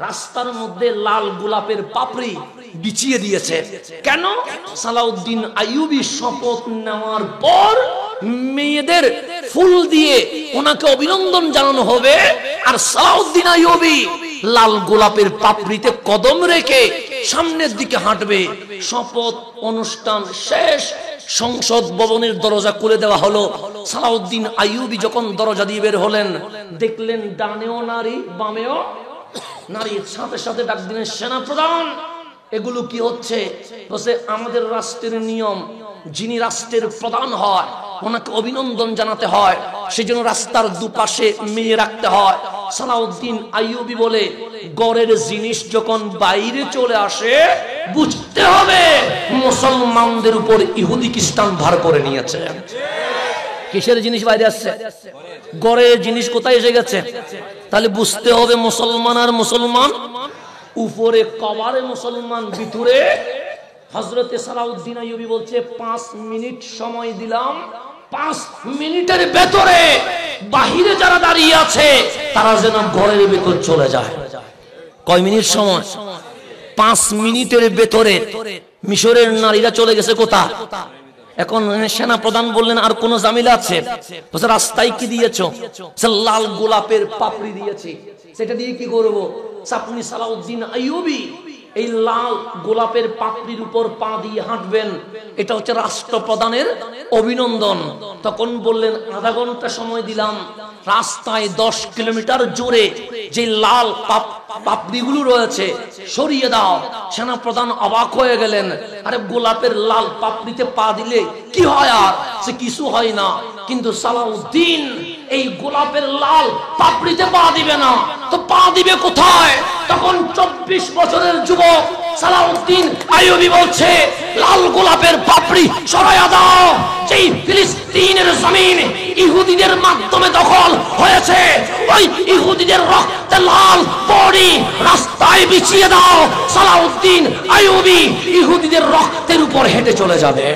রাস্তার মধ্যে লাল গোলাপের পাপড়ি বিছিয়ে দিয়েছে। কেন? সালাউদ্দিন আইয়ুবী শপথ নেওয়ার পর মেয়েদের ফুল দিয়ে ওনাকে অভিনন্দন জানানো হবে, আর সালাউদ্দিন আইয়ুবী লাল গোলাপের পাপড়িতে কদম রেখে সামনের দিকে হাঁটবে। শপথ অনুষ্ঠান শেষ, সংসদ ভবনের দরজা খুলে দেওয়া হলো। সালাউদ্দিন আইয়ুবী যখন দরজা দিয়ে বের হলেন, দেখলেন ডানেও নারী, বামেও নারী। সাথে সাথে ডাক দিলেন, সেনা প্রধান, এগুলো কি হচ্ছে? বলছে, আমাদের রাষ্ট্রের নিয়ম, যিনি রাষ্ট্রের প্রধান হয় ওনাকে অভিনন্দন জানাতে হয়, সেজন্য রাস্তার দুপাশে মেয়ে রাখতে হয়। সালাউদ্দিন আইয়ুবী বলে, গড়ের জিনিস যখন বাইরে চলে আসে বুঝতে হবে মুসলমানদের উপর ইহুদি খ্রিস্টান ভার করে নিয়েছে। কিসের জিনিস বাইরে আসছে? গড়ের জিনিস কোথায় এসে গেছে? তাহলে বুঝতে হবে মুসলমান আর মুসলমান, উপরে কবারে মুসলমান, ভিতরে। হযরতে সালাউদ্দিন আইয়ুবী বলছে, 5 মিনিট সময় দিলাম, 5 মিনিটের ভেতরে বাহিরে যারা দাঁড়িয়ে আছে তারা যেন ঘরের ভেতর চলে যায়। কয় মিনিট সময়? 5 মিনিটের ভেতরে মিশরের নারীরা চলে গেছে কোথায়? এখন সেনা প্রধান বললেন, আর কোন জামিলা আছে? বলছে, রাস্তায় কি দিয়েছো? লাল গোলাপের পাপড়ি দিয়েছি। সেটা দিয়ে কি করবো? আপনি সালাউদ্দিন আইয়ুবী এই লাল গোলাপের পাপড়ির উপর পা দিয়ে হাঁটবেন, এটা হচ্ছে রাষ্ট্রপ্রধানের অভিনন্দন। তখন বললেন, আধা ঘন্টা সময় দিলাম, রাস্তায় 10 কিলোমিটার জোরে যে লাল পাপড়িগুলো রয়েছে সরিয়ে দাও। সেনাপ্রধান অবাক হয়ে গেলেন, আরে গোলাপের লাল পাপড়িতে পা দিলে কি হয়? আর সে কিছু হয় না, কিন্তু সালাউদ্দিন এই গোলাপের লাল পাপড়িতে পা দিবে না, তো পা দিবে কোথায়? তখন 24 বছরের যুবক সালাউদ্দিন আইয়ুবী বলছে, লাল গোলাপের পাপড়ি সরাইয়া দাও। যেই ফিলিস্তিনের জমিন ইহুদিদের মাধ্যমে দখল হয়েছে, ওই ইহুদিদের রক্তে লাল বডি রাস্তায় বিছিয়ে দাও। সালাউদ্দিন আইয়ুবী ইহুদিদের রক্তের উপর হেঁটে চলে যাবে।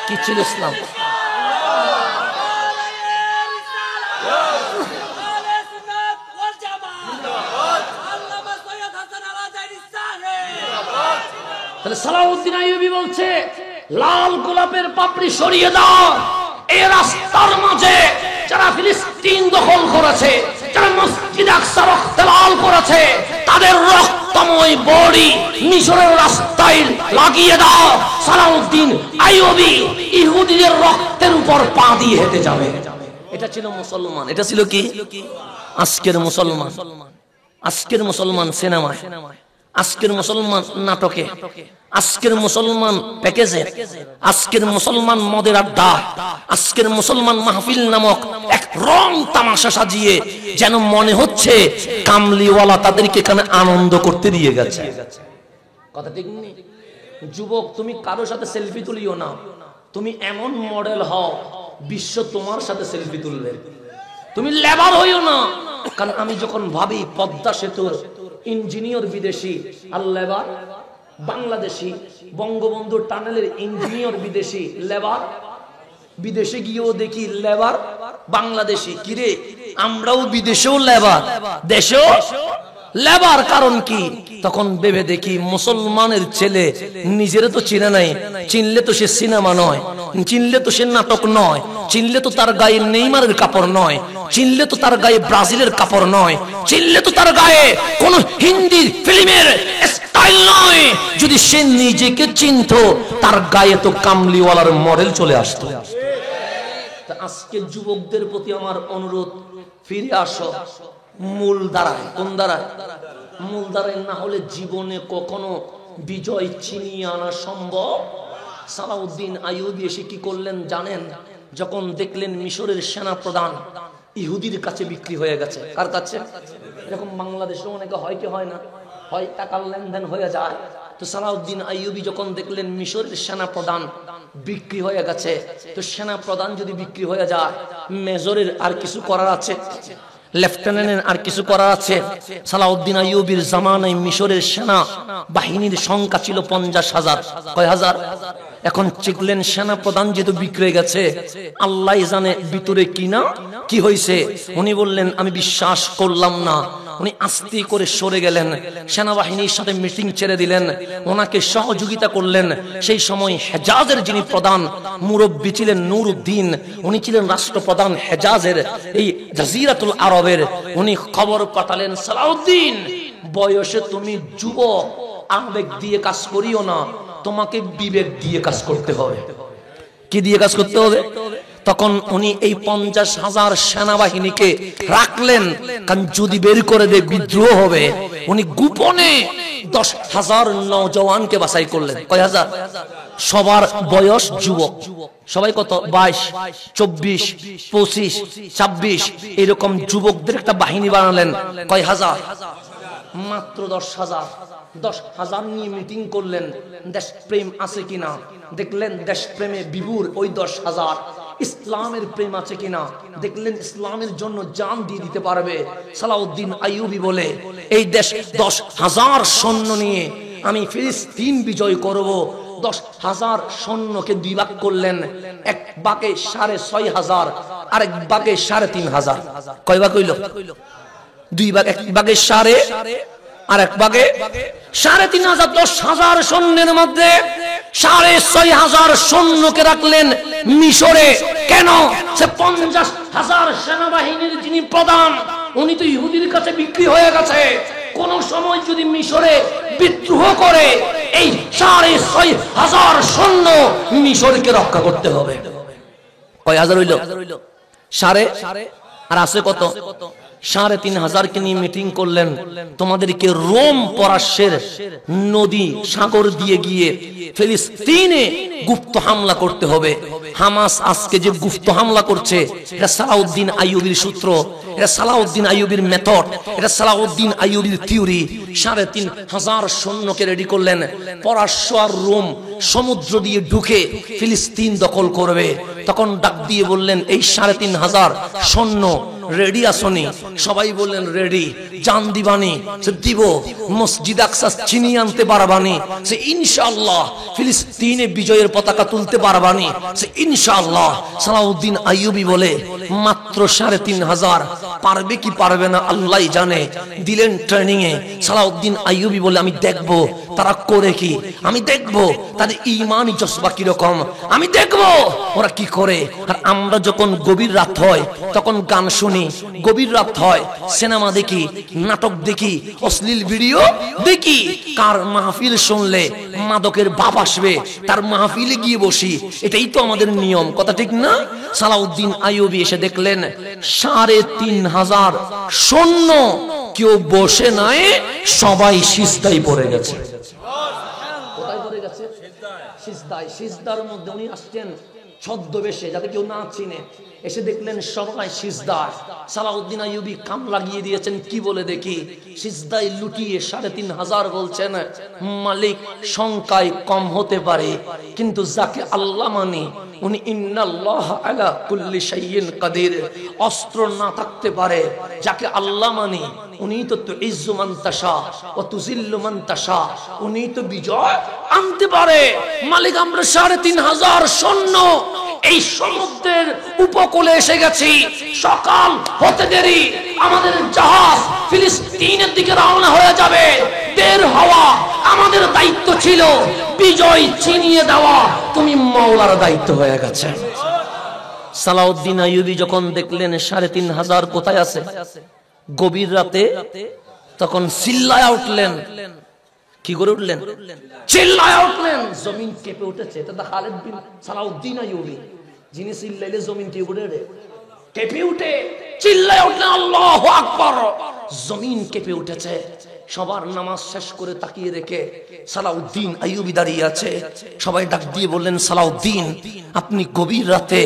কি ছিল ইসলাম? তাহলে সালাউদ্দিন আইয়ুবী বলছে, লাল গোলাপের পাপড়ি সরিয়ে দাও। এই রাস্তার মাঝে যারা ফিলিস্তিন দখল করেছে, যারা মসজিদ আকসা রক্তে লাল করেছে, তাদের রক্তময় বডি মিশরের রাস্তায় লাগিয়ে দাও। সালাউদ্দিন আইয়ুবী ইহুদিদের রক্তের উপর পা দিয়ে হেঁটে যাবে। এটা ছিল মুসলমান। এটা ছিল কি? আজকের মুসলমান। আজকের মুসলমান সিনেমায়, আজকের মুসলমান নাটকে, আজকের মুসলমান প্যাকেজে, আজকের মুসলমান মদের আড্ডা, আজকের মুসলমান মাহফিল নামক এক রং তামাশা সাজিয়ে যেন মনে হচ্ছে কামলিওয়ালা তাদেরকে এখানে আনন্দ করতে দিয়ে গেছে। কথা ঠিক নেই? যুবক, তুমি কারোর সাথে সেলফি তুলিও না, তুমি এমন মডেল হও বিশ্ব তোমার সাথে সেলফি তুলবে। তুমি লেবার হইও না, কারণ আমি যখন ভাবি পদ্মা সেতুর ইঞ্জিনিয়ার বিদেশি আর লেবার বাংলাদেশি, বঙ্গবন্ধু টানেলের ইঞ্জিনিয়ার বিদেশি, লেবার বিদেশে গিয়েও দেখি লেবার বাংলাদেশি। কিরে, আমরাও বিদেশেও লেবার, দেশেও লেবার। কারণ কি? তখন ভেবে দেখি মুসলমানের ছেলে নিজের তো চিনে নাই, চিনলে তো সে সিনেমা নয়, চিনলে তো সে নাটক নয়, চিনলে তো তার গায়ে নেইমারের কাপড় নয়, চিনলে তো তার গায়ে ব্রাজিলের কাপড় নয়, চিনলে তো তার গায়ে কোন হিন্দি ফিল্মের স্টাইল নয়। যদি সে নিজেকে চিনতো, তার গায়ে তো কামলিওয়ালার মডেল চলে আসতো। আজকে যুবকদের প্রতি আমার অনুরোধ, ফিরে আসো মূল ধারায়। কোন ধারায়? মূল ধারায় না হলে জীবনে কখনো বিজয় ছিনিয়ে আনা সম্ভব। সালাউদ্দিন আইয়ুবী এসে কি করলেন জানেন? যখন দেখলেন মিশরের সেনা প্রধান ইহুদির কাছে বিক্রি হয়ে গেছে। কার কাছে? এরকম বাংলাদেশে অনেকে হয় কি হয় না, হয় টাকার লেনদেন হয়ে যায়। তো সালাউদ্দিন আইয়ুবী যখন দেখলেন মিশরের সেনা প্রধান বিক্রি হয়ে গেছে, তো সেনা প্রধান যদি বিক্রি হয়ে যায়, মেজরের আর কিছু করার আছে? লেফটেন্যান্টের আর কিছু করার আছে? সালাউদ্দিন আইয়ুবীর জামানায় মিশরের সেনা বাহিনীর সংখ্যা ছিল 50,000। কয় হাজার? এখন চিকলেন সেনা প্রধান যেহেতু বিক্রি গেছে, আল্লাহ জানে ভিতরে কিনা কি হয়েছে। উনি বললেন আমি বিশ্বাস করলাম না। উনি আস্তে করে সরে গেলেন, সেনাবাহিনীর সাথে মিটিং ছেড়ে দিলেন, ওনাকে সহযোগিতা করলেন। সেই সময় হেজাজের যিনি প্রধান মুরব্বী ছিলেন নূরউদ্দিন, উনি ছিলেন রাষ্ট্রপ্রধান হেজাজের, এই জাজিরাতুল আরবের। উনি খবর পাঠালেন, সালাউদ্দিন বয়সে তুমি যুবক, আবেগ দিয়ে কাজ করিও না, তোমাকে বিবেক দিয়ে কাজ করতে হবে। কি দিয়ে কাজ করতে হবে? তখন উনি এই 50,000 সেনাবাহিনীকে রাখলেন, কারণ যদি বের করে দে বিদ্রোহ হবে। উনি গোপনে 10,000 নওজওয়ানকে বাছাই করলেন। কয় হাজার? সবার বয়স যুবক। সবাই কত? 22, 24, 25, 26 এরকম যুবকদের একটা বাহিনী বানালেন। কয় হাজার? মাত্র 10,000। 10,000 নিয়ে মিটিং করলেন, দেশপ্রেম আছে কিনা দেখলেন, দেশপ্রেমে বিভোর ওই 10,000। ইসলামের প্রেম আছে কিনা দেখলেন, ইসলামের জন্য জান দিয়ে দিতে পারবে। সালাউদ্দিন আইয়ুবী বলে, এই দেশ 10,000 সৈন্য নিয়ে আমি ফিলিস্তিন বিজয় করব। 10,000 সৈন্যকে 2 ভাগ করলেন, এক ভাগে 6,500 আর এক ভাগে 3,500। কয় ভাগ হইল? 2 ভাগ। এক ভাগে 6.5 আর এক ভাগে 3,500। 10,000 সৈন্যের মধ্যে 6,500 সৈন্যকে রাখলেন মিশরে। কেন? সে 50,000 সেনাবাহিনীর যিনি প্রধান, উনি তো ইহুদির কাছে বিক্রি হয়ে গেছে। কোন সময় যদি মিশরে বিদ্রোহ করে, এই 6,500 সৈন্য মিশরকে রক্ষা করতে হবে। কয় হাজার হইল? 6.5 আর আছে কত? 3,500 কে নিয়ে মিটিং করলেন। তোমাদেরকে রোম পরাশের নদী সাগর দিয়ে গিয়ে ফিলিস্তিনে গুপ্ত হামলা করতে হবে। হামাস আজকে যে গুপ্ত হামলা করছে, এটা সালাউদ্দিন আইয়ুবীর সূত্র, এটা সালাউদ্দিন আইয়ুবীর মেথড, এটা সালাউদ্দিন আইয়ুবীর থিওরি। 3,500 সৈন্যকে রেডি করলেন। পরাশ্য আর রোম সমুদ্র দিয়ে ঢুকে ফিলিস্তিন দখল করবে। তখন ডাক দিয়ে বললেন, এই 3,500 সৈন্য রেডি আসনি? সবাই বললেন রেডি। জান দিবানি? সে দিব। মসজিদ আকসা ছিনিয়ে আনতে পারবানি? সে ইনশাআল্লাহ। ফিলিস্তিনে বিজয়ের পতাকা তুলতে পারবানি? সে ইনশাআল্লাহ। সালাউদ্দিন আইয়ুবী বলে, মাত্র 3,500 পারবে কি পারবে না আল্লাহই জানে। দিলেন ট্রেনিং এ। সালাউদ্দিন আইয়ুবী বলে, আমি দেখব তারা করে কি, আমি দেখব তাদের ঈমানি জজবা কি রকম, আমি দেখব ওরা কি করে। আর আমরা যখন গভীর রাত হয় তখন গান শুনি, গভীর রাত হয় সিনেমা দেখি, নাটক দেখি, অশ্লীল ভিডিও দেখি। কার মাহফিল শুনলে মাদকের বাপ আসবে, তার মাহফিলে গিয়ে বসি। এটাই তো আমাদের নিয়ম, কথা ঠিক না? সালাউদ্দিন আইয়ুবী এসে দেখলেন 3,500 সৈন্য, কেউ বসে নাই, সবাই সিজদায় পড়ে গেছে। কোথায় পড়ে গেছে? সিজদায়। সিজদার মধ্যে উনি আসছেন ছদ্মবেশে, যাতে কেউ না চিনে। এসে দেখলেন সবাই সিজদায়। সালাউদ্দিন আইয়ুবী কাম লাগিয়ে দিয়েছেন, কি বলে দেখি। সিজদায় লুটিয়ে 3,500 বলছেন, মালিক সংখ্যায় কম হতে পারে, কিন্তু যাকে আল্লাহ মানে উনি ইন্নাল্লাহ আলা কুল্লি শাইইন কাদির। অস্ত্র না থাকতে পারে, যাকে আল্লাহ মানে উনি তো তুইজ্জু মান তাশা ওয়া তুযিল্লু মান তাশা, উনি তো বিজয় আনতে পারে। মালিক আমরা 3,500 সৈন্য এই সমুদ্রের উপকূলে এসে গেছি। সকাল হতে দেরি আমাদের জাহাজ ফিলিস্তিনের দিকে রওনা হয়ে যাবে। বের হওয়া আমাদের দায়িত্ব ছিল, বিজয় ছিনিয়ে দেওয়া তুমি মাওলার দায়িত্ব হয়ে গেছে। সালাউদ্দিন আইয়ুবী যখন দেখলেন 3,500 কোথায় আছে গভীর রাতে, তখন চিল্লায়া উঠলেন। কি করে উঠলেন? চিল্লায়া উঠলেন। জমিন কেঁপে উঠেছে। এটা খালিদ বিন সালাউদ্দিন আইয়ুবী, যিনি চিল্লাইলে জমিন কেঁপে উঠে। চিল্লায়া উঠলেন আল্লাহু আকবার। জমিন কেঁপে উঠেছে। সবার নামাজ শেষ করে তাকিয়ে রেখে সালাউদ্দিন আইয়ুবী দাঁড়িয়ে আছে। সবাই ডাক দিয়ে বললেন, সালাউদ্দিন, আপনি গভীর রাতে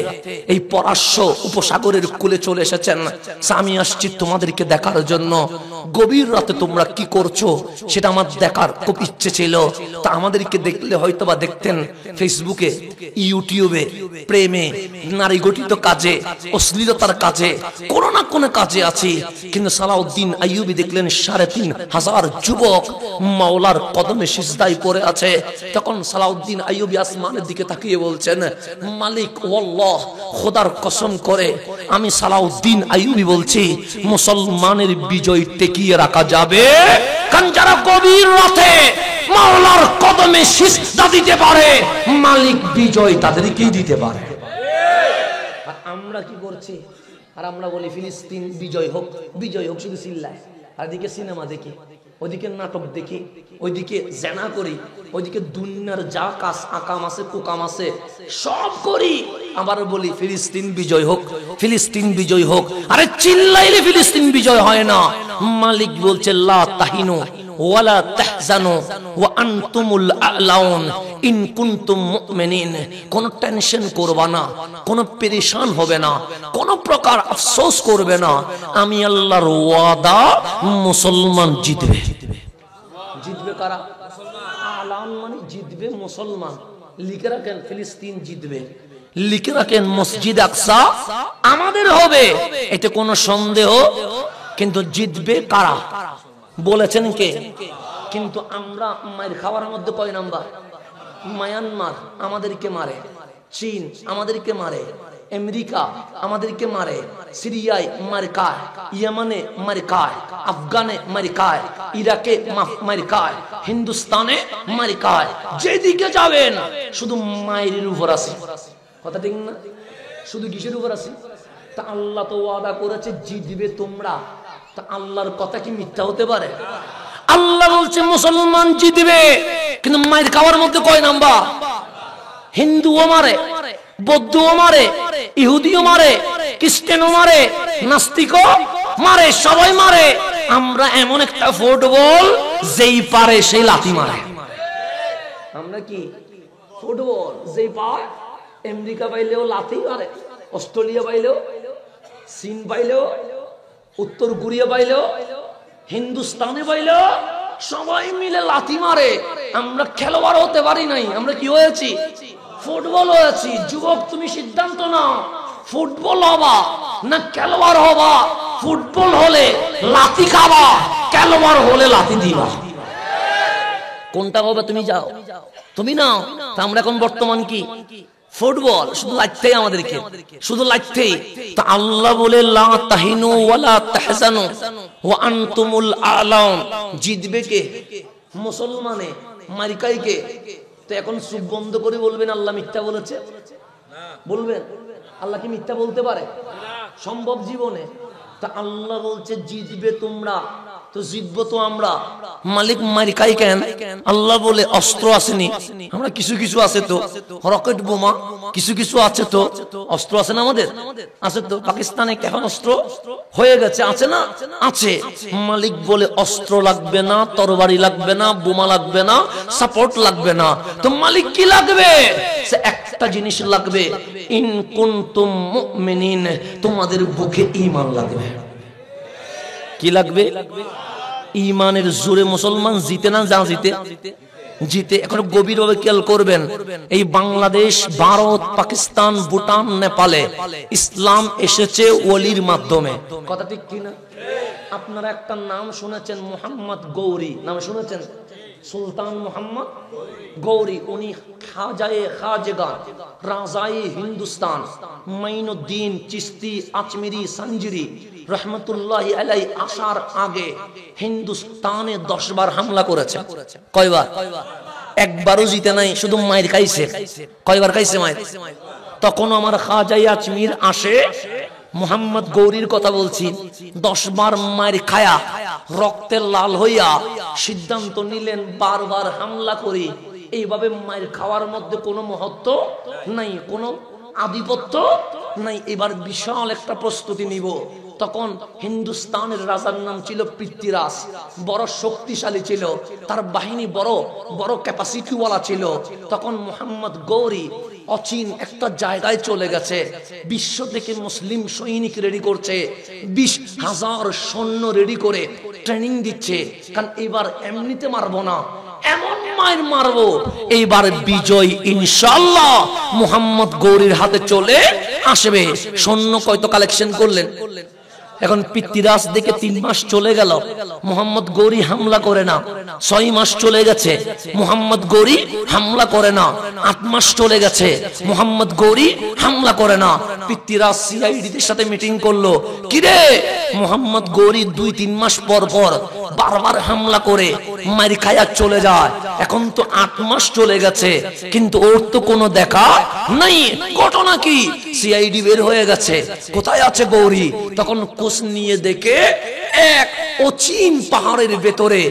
এই পরাশ্য উপসাগরের কূলে চলে এসেছেন। আমি আসছি তোমাদেরকে দেখার জন্য। গভীর রাতে তোমরা কি করছো সেটা আমার দেখার খুব ইচ্ছে ছিল। তা আমাদেরকে দেখলে হয়তো বা দেখতেন ফেসবুকে, ইউটিউবে প্রেমে, নারী গঠিত কাজে, অশ্লীলতার কাজে, কোনো না কোনো কাজে আছি। কিন্তু সালাউদ্দিন আইয়ুবী দেখলেন ৩৫০০ যুবক মাওলার কদমে সিজদায় পড়ে আছে। তখন সালাউদ্দিন আইয়ুবী আসমানের দিকে তাকিয়ে বলছেন, মালিক ওয়াল্লাহ, খোদার কসম করে আমি সালাউদ্দিন আইয়ুবী বলছি, মুসলমানের বিজয় টেকিয়ে রাখা যাবে কারণ যারা গভীর রাতে মাওলার কদমে সিজদা দিতে পারে, মালিক বিজয় তাদেরকেই দিতে পারে। আর আমরা কি করছি? আর আমরা বলি ফিলিস্তিন বিজয় হোক, বিজয় হোক, শুধু চিল্লায়। আর এদিকে সিনেমা দেখি, ওইদিকে নাটক দেখি, ওইদিকে জেনা করি, ওইদিকে দুনিয়ার যা কাজ আকাম আছে কুকাম আছে সব করি, আবার বলি ফিলিস্তিন বিজয় হোক, ফিলিস্তিন বিজয় হোক। আরে চিল্লাইলে ফিলিস্তিন বিজয় হয় না। মালিক বলছে, লা তাহিনু ওয়ালা তাহজানু ওয়া আনতুমুল আ'লাউন ইন কুনতুম মুমিনিন। কোন টেনশন করবে না, কোন পেরেশান হবে না, কোন প্রকার আফসোস করবে না। আমি আল্লাহর ওয়াদা, মুসলমান জিতবে। জিতবে কারা? আ'লাউন মানে জিতবে মুসলমান। লিখে রাখেন, ফিলিস্তিন জিতবে। লিখে রাখেন, মসজিদ আকসা আমাদের হবে, এতে কোনো সন্দেহ। কিন্তু জিতবে কারা বলেছেন কে? কিন্তু আমরা মায়ের খাওয়ার মধ্যে কয় নাম্বার? মায়ানমার আমাদেরকে মারে, চীন আমাদেরকে মারে, আমেরিকা আমাদেরকে মারে, সিরিয়ায় মারে খায়, ইয়েমেনে মারে খায়, আফগানে মারে খায়, ইরাকে মারে খায়, হিন্দুস্তানে মারে খায়। যেদিকে যাবেন শুধু মায়ের উপর আছে। কথা ঠিক না? শুধু কিসের উপর আছে? তা আল্লাহ তো ওয়াদা করেছে জিতবে তোমরা। তা আল্লাহর কথা কি মিথ্যা হতে পারে? আল্লাহ বলছে মুসলমান জিতবে, কিন্তু মায়ের খাওয়ার মধ্যে কয় নাম্বার? হিন্দুও মারে, বৌদ্ধও মারে, ইহুদিও মারে, খ্রিস্টানও মারে, নাস্তিকও মারে, সবাই মারে। আমরা এমন একটা ফুটবল যেই পারে সেই লাথি মারে। আমরা কি ফুটবল যেই পায়, আমেরিকা পাইলেও লাথি মারে, অস্ট্রেলিয়া পাইলেও, চীন পাইলেও, উত্তর কোরিয়া পাইলেও, হিন্দুস্তানে পাইলেও সবাই মিলে লাথি মারে। আমরা খেলোয়াড় হতে পারি নাই, আমরা কি হয়েছি? ফুটবল হয়েছি। যুবক তুমি সিদ্ধান্ত নাও, ফুটবল হবা না খেলোয়াড় হবা? ফুটবল হলে লাথি খাবা, খেলোয়াড় হলে লাথি দিবা। কোনটা হবে? তুমি যাও, তুমি নাও। তা আমরা এখন বর্তমান কি? ফুটবল। শুধু লাইতেই আমাদেরকে, শুধু লাইতেই। তা আল্লাহ বলে, লা তাহিনু ওয়ালা তাহজানু ওয়া আনতুমুল আ'লাউন। জিতবে কে? মুসলমানে। মারিকাই কে? তো এখন চুপ বন্ধ করে বলবেন আল্লাহ মিথ্যা বলেছে? বলবেন আল্লাহ কি মিথ্যা বলতে পারে? সম্ভব জীবনে? তা আল্লাহ বলছে জিতবে তোমরা, তো জিতবো তো আমরা। মালিক মারিকাই কেন? আল্লাহ বলে অস্ত্র আসেনি, আমরা কিছু কিছু আছে তো, রকেট বোমা কিছু কিছু আছে তো, অস্ত্র আছে না আমাদের? আছে তো। পাকিস্তানে কেমন অস্ত্র হয়ে গেছে, আছে না? আছে। মালিক বলে অস্ত্র লাগবে না, তরবারি লাগবে না, বোমা লাগবে না, সাপোর্ট লাগবে না। তো মালিক কি লাগবে? সে একটা জিনিস লাগবে, ইন কুনতুম মুমিনিন, তোমাদের বুকে ঈমান লাগবে। কি লাগবে? ঈমানের জোরে মুসলমান জিতে না? যা জিতে জিতে। এখন গভীরভাবে খেয়াল করবেন, এই বাংলাদেশ, ভারত, পাকিস্তান, ভুটান, নেপালে ইসলাম এসেছে ওলির মাধ্যমে। কথা ঠিক কিনা? আপনারা একটা নাম শুনেছেন, মোহাম্মদ গৌরী নাম শুনেছেন? সুলতান মোহাম্মদ গৌরী, উনি খাজায়ে খাজগান, রাজায়ে হিন্দুস্তান, মাইনুদ্দিন চিশতি আজমিরি সঞ্জরি রহমতুল্লাহি আলাইহি আসার আগে হিন্দুস্তানে 10 বার হামলা করেছে। কয়বার? একবারও জিতে নাই, শুধু মায়ের খাইছে। কয়বার খাইছে মায়ের? তখন আমার খাজায়ে আজমির আসে, মোহাম্মদ গৌরীর কথা বলছি, 10 বার মায়ের খায়া রক্তে লাল হইয়া সিদ্ধান্ত নিলেন বারবার হামলা করি। এইভাবে মায়ের খাওয়ার মধ্যে কোনো মহত্ব নাই, কোনো আধিপত্য নাই। এবার বিশাল একটা প্রস্তুতি নিব, তখন হিন্দুস্তানের রাজার নাম ছিল পৃথ্বীরাজ, বড় শক্তিশালী ছিল, তার বাহিনী বড় বড় ক্যাপাসিটিওয়ালা ছিল। তখন মোহাম্মদ গৌরী অচিন একটা জায়গায় চলে গেছে, বিশ্ব থেকে মুসলিম সৈনিক রেডি করছে, 20,000 সৈন্য রেডি করে ট্রেনিং দিচ্ছে। কারণ এবার এমনিতে মারবো না, এমন মায়ের মারবো, এইবার বিজয় ইনশাআল্লাহ মোহাম্মদ গৌরীর হাতে চলে আসবে। সৈন্য কয়তো কালেকশন করলেন। এখন পৃথ্বীরাজ দেখে 3 মাস চলে গেল, মোহাম্মদ গৌরী হামলা করে না। 6 মাস চলে গেছে, মোহাম্মদ গৌরী হামলা করে না। 8 মাস চলে গেছে, মোহাম্মদ গৌরী হামলা করে না। পৃথ্বীরাজ সিআইডিদের সাথে মিটিং করলো, কিরে মোহাম্মদ গৌরী 2-3 মাস পর পর বারবার হামলা করে মারি খায়া চলে যায়। এখন তো 8 মাস চলে গেছে, কিন্তু ওর তো কোনো দেখা নাই। ঘটনা কি? সিআইডি বের হয়ে গেছে, কোথায় আছে গৌরী? তখন কোষ নিয়ে দেখে এক অচিন পাহাড়ের ভেতরে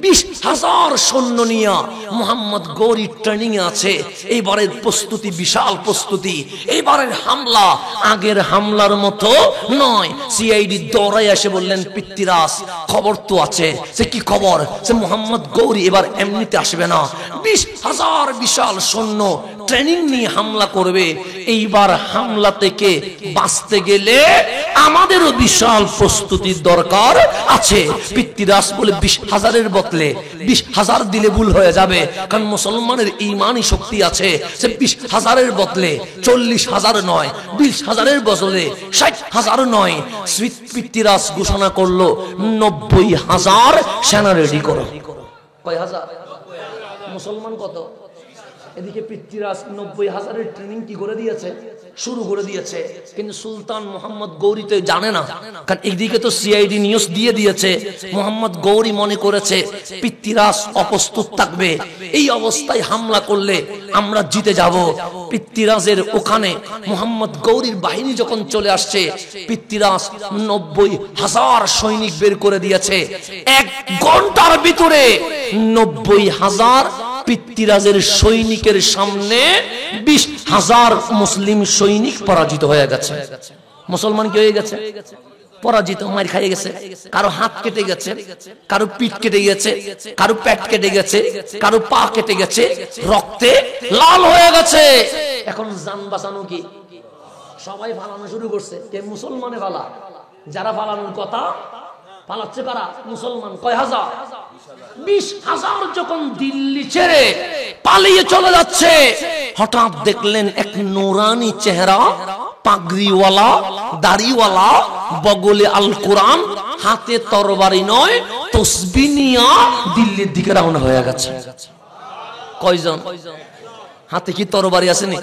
20,000 সৈন্য নিয়ে মোহাম্মদ গৌরী ট্রেনিং এ আছে। এইবারের প্রস্তুতি বিশাল প্রস্তুতি, এইবারের হামলা আগের হামলার মতো নয়। সিআইডি দৌড়াই এসে বললেন, পৃথ্বীরাজ খবর তো আছে। সে কি খবর? সে মোহাম্মদ গৌরী এবার এমনিতে আসবে না, 20,000 বিশাল সৈন্য ট্রেনিং নিয়ে হামলা করবে। এইবার হামলা থেকে বাঁচতে গেলে আমাদেরও বিশাল প্রস্তুতির দরকার আছে। পৃথ্বীরাজ বলে 20,000-এর বদলে 20,000 দিলে ভুল হয়ে যাবে, কারণ মুসলমানের ঈমানি শক্তি আছে। সে 20,000-এর বদলে 40,000 নয়, 20,000-এর বদলে 60,000 নয়। পৃথ্বীরাজ ঘোষণা করলো 90,000 সেনা রেডি করো। কয় হাজার? মুসলমান কত? এদিকে পৃথ্বীরাজ 90,000-এর ট্রেনিং কি করে দিয়েছে, শুরু করে দিয়েছে। কিন্তু সুলতান মোহাম্মদ গৌরী তো জানে না, কারণ এদিকে তো সিআইডি নিউজ দিয়ে দিয়েছে। মোহাম্মদ গৌরী মনে করেছে পৃথ্বীরাজ অপ্রস্তুত থাকবে, এই অবস্থায় হামলা করলে আমরা জিতে যাব। পৃথ্বীরাজের ওখানে মোহাম্মদ গৌরীর বাহিনী যখন চলে আসছে, পৃথ্বীরাজ 90,000 সৈনিক বের করে দিয়েছে। 1 ঘন্টার ভিতরে 90,000 পৃথ্বীরাজের সৈনিকের সামনে 20,000 মুসলিম সৈনিক পরাজিত হয়ে গেছে। মুসলমান কি হয়ে গেছে? পরাজিত, মার খাইয়ে গেছে। কারো হাত কেটে গেছে, কারো পিঠ কেটে গেছে, কারো পেট কেটে গেছে, কারো পা কেটে গেছে, রক্তে লাল হয়ে গেছে। এখন জান বাঁচানো কি? সবাই পালানো শুরু করছে। কে? মুসলমানে পালা। যারা পালানোর কথা পালাচ্ছে কারা? মুসলমান। কয় হাজার? 20,000 যখন দিল্লি ছেড়ে পালিয়ে চলে যাচ্ছে, হঠাৎ দেখলেন এক নুরানি চেহারা, পাগড়িওয়ালা, দাড়িওয়ালা, বগলে আল কোরআন, হাতে তরবারি নয় তসবিহ নিয়ে দিল্লির দিকে রওনা হয়ে গেছে। কয়জন? হাতে কি তরবারি আসেনি?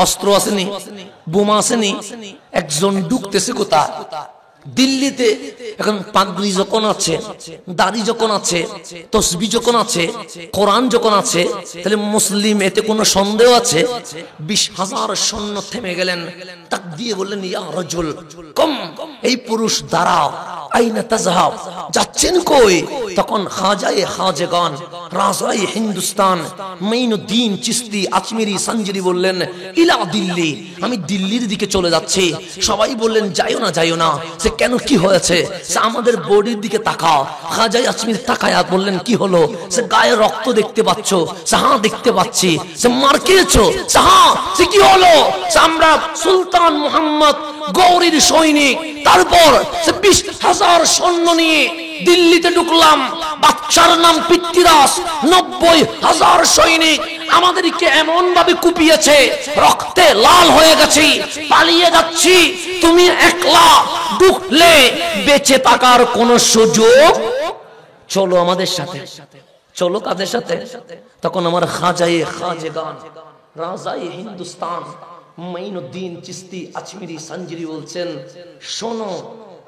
অস্ত্র আসেনি? বোমা আসেনি? একজন ঢুকতেছে কোথায়? দিল্লিতে। এখন পাগড়ি যখন আছে, দাড়ি যখন আছে, তসবিহ যখন আছে, কোরআন যখন আছে, তাহলে মুসলিম, এতে কোনো সন্দেহ আছে? 20,000 সৈন্য থেমে গেলেন, তাক দিয়ে বললেন, ইয়া রাজুল কম, এই পুরুষ দাঁড়াও। আইনা তাযহাব, যাচ্ছেন কই? তখন খাজায়ে খাজেগান, রাজায়ে হিন্দুস্তান মাইনুদ্দিন চিশতি আজমিরি সঞ্জরি বললেন, ইলা দিল্লি, আমি দিল্লির দিকে চলে যাচ্ছি। সবাই বললেন, যাইও না, যাইও না। সে কেন? কি হয়েছে? সে আমাদের বডির দিকে তাকাও। খাজায়ে আজমির তাকায়া বললেন, কি হলো? সে গায়ে রক্ত দেখতে পাচ্ছ? সে হ্যাঁ দেখতে পাচ্ছি। সে মার খেয়েছো? সে হ্যাঁ। সে কি হলো? আমরা সুলতান মোহাম্মদ গৌরীর সৈনিক, তারপর সে 20,000 সৈন্য নিয়ে দিল্লিতে ঢুকলাম। বাচ্চার নাম পৃথ্বীরাজ, 90,000 সৈনিক আমাদেরকে এমন ভাবে কুপিয়েছে, রক্তে লাল হয়ে গেছি, পালিয়ে যাচ্ছি। তুমি একলা ঢুকলে বেঁচে থাকার কোন সুযোগ? চলো আমাদের সাথে। চলো কাদের সাথে? তখন আমার খাজায়ে খাজেগান, রাজায়ে হিন্দুস্তান মাইনুদ্দিন চিশতি আজমিরি সঞ্জরি বলছেন, শোনো,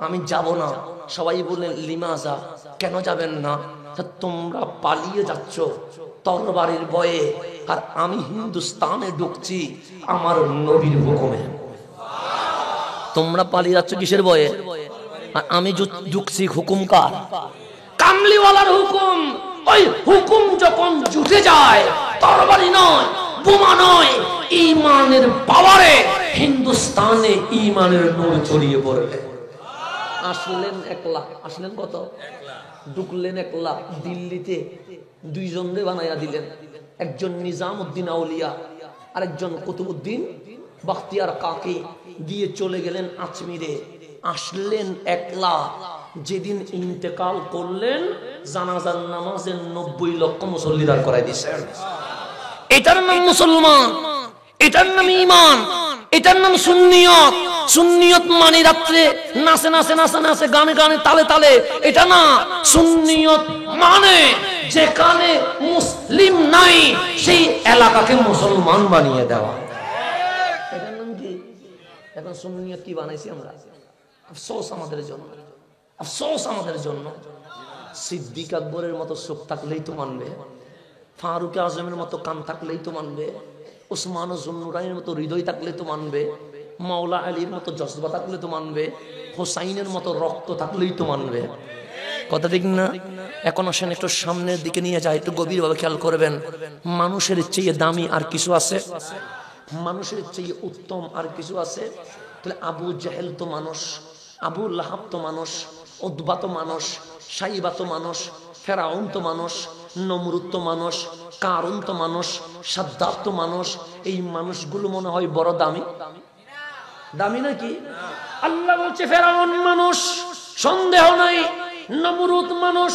আমি যাব না। সবাই বললেন, লিমাজা, কেন যাবেন না? তোমরা পালিয়ে যাচ্ছ তরবারির ভয়ে, আর আমি হিন্দুস্তানে ঢুকছি আমার নবীর হুকুমে। তোমরা পালিয়ে যাচ্ছ কিসের ভয়ে? আর আমি ঢুকছি হুকুম কার? কামলিওয়ালার হুকুম। ওই হুকুম যখন জুটে যায়, তরবারি নয়, বোমা নয়, ঈমানের পাওয়ারে হিন্দুস্তানে ঈমানের নূর ছড়িয়ে পড়বে। আসলেন একলা, আসলেন কত, ঢুকলেন একলা। দিল্লিতে দুইজনরে বানাইয়া দিলেন, একজন নিজামউদ্দিন আউলিয়া আর একজন কুতুবউদ্দিন বখতিয়ার কাকি, দিয়ে চলে গেলেন আজমিরে। আসলেন একলা। যেদিন ইন্তেকাল করলেন জানাজার নামাজের 90 লক্ষ মুসল্লি দাঁড় করাই দিয়েছেন। এটার নাম মুসলমান, এটার নাম ঈমান, এটার নাম সুন্নিয়ত। সুন্নিয়ত মানে রাত্রে নাচে নাচে নাচে নাচে, গানে গানে, তালে তালে, এটা না। সুন্নিয়ত মানে যেখানে মুসলিম নাই সেই এলাকাকে মুসলমান বানিয়ে দেওয়া। এটার নাম কি? এখন সুন্নিয়ত কি বানাইছি আমরা? আফসোস আমাদের জন্য, আফসোস আমাদের জন্য। সিদ্দিক আকবরের মতো চোখ থাকলেই তো মানবে, ফারুক আজমের মতো কান থাকলেই তো মানবে, ওসমান জুন্নুরাইনের মতো হৃদয় থাকলে তো মানবে, মাওলা আলীর মতো জজবা থাকলে তো মানবে, হোসাইনের মতো রক্ত থাকলেই তো মানবে। কথা ঠিক না? এখন আসেন একটু সামনের দিকে নিয়ে যায়, একটু গভীরভাবে খেয়াল করবেন। মানুষের চেয়ে দামি আর কিছু আছে? মানুষের চেয়ে উত্তম আর কিছু আছে? তাহলে আবু জাহেল তো মানুষ, আবু লাহাব তো মানুষ, উতবা তো মানুষ, সাইবা তো মানুষ, ফেরাউন তো মানুষ, নমরুদ তো মানুষ, কারুন তো মানুষ, সাদ্দাত তো মানুষ। এই মানুষগুলো মনে হয় বড় দামি? দামি নাকি? আল্লাহ বলছে ফেরাউন মানুষ, সন্দেহ নাই। নমরুদ মানুষ,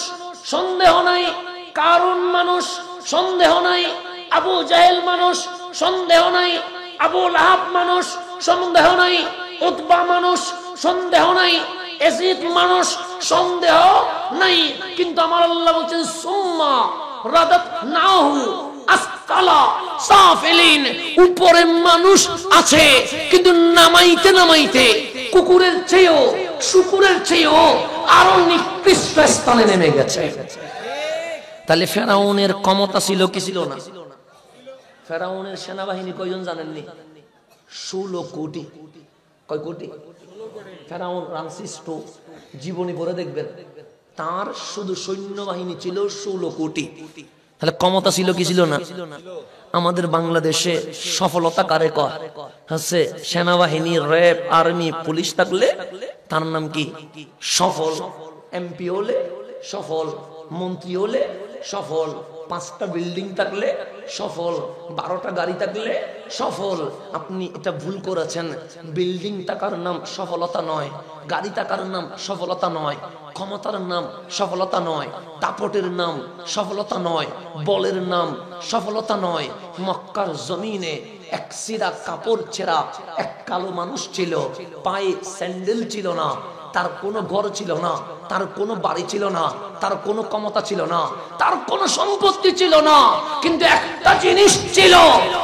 সন্দেহ নাই। কারুন মানুষ, সন্দেহ নাই। আবু জাহেল মানুষ, সন্দেহ নাই। আবু লাহাব মানুষ, সন্দেহ নাই। উতবা মানুষ, সন্দেহ নাই। এজিদ মানুষ, সন্দেহ নাই। কিন্তু আমার আল্লাহ বলছেন সুম্মা রাদাতনাহু আসফালা সাফিলিন, উপরে মানুষ আছে কিন্তু নামাইতে নামাইতে কুকুরের চেয়েও, শুকুরের চেয়েও আরো নিকৃষ্ট স্থানে নেমে গেছে। তাহলে ফেরাউনের ক্ষমতা ছিল কি ছিল না? ফেরাউনের সেনাবাহিনী কয়জন জানেননি? 16 কোটি। কয় কোটি? ফেরাউন রামসিস II জীবনী পড়ে দেখবেন, তার শুধু সৈন্যবাহিনী ছিল 16 কোটি। তাহলে ক্ষমতা ছিল কি ছিল না? আমাদের বাংলাদেশে সফলতা কারে কয়? হচ্ছে সেনাবাহিনী, র্যাব, আর্মি, পুলিশ থাকলে তার নাম কি? সফল। এমপি হলে সফল, মন্ত্রী হলে সফল, 5টা বিল্ডিং থাকলে সফল, 12টা গাড়ি থাকলে সফল। আপনি এটা ভুল করেছেন। বিল্ডিং থাকার নাম সফলতা নয়, গাড়ি থাকার নাম সফলতা নয়, ক্ষমতার নাম সফলতা নয়, দাপটের নাম সফলতা নয়, বলের নাম সফলতা নয়। মক্কার জমিনে এক সিরা কাপড় ছেঁড়া এক কালো মানুষ ছিল, পায়ে স্যান্ডেল ছিল না, তার কোনো ঘর ছিল না, তার কোনো বাড়ি ছিল না, তার কোনো ক্ষমতা ছিল না, তার কোনো সম্পত্তি ছিল না, কিন্তু একটা জিনিস ছিল,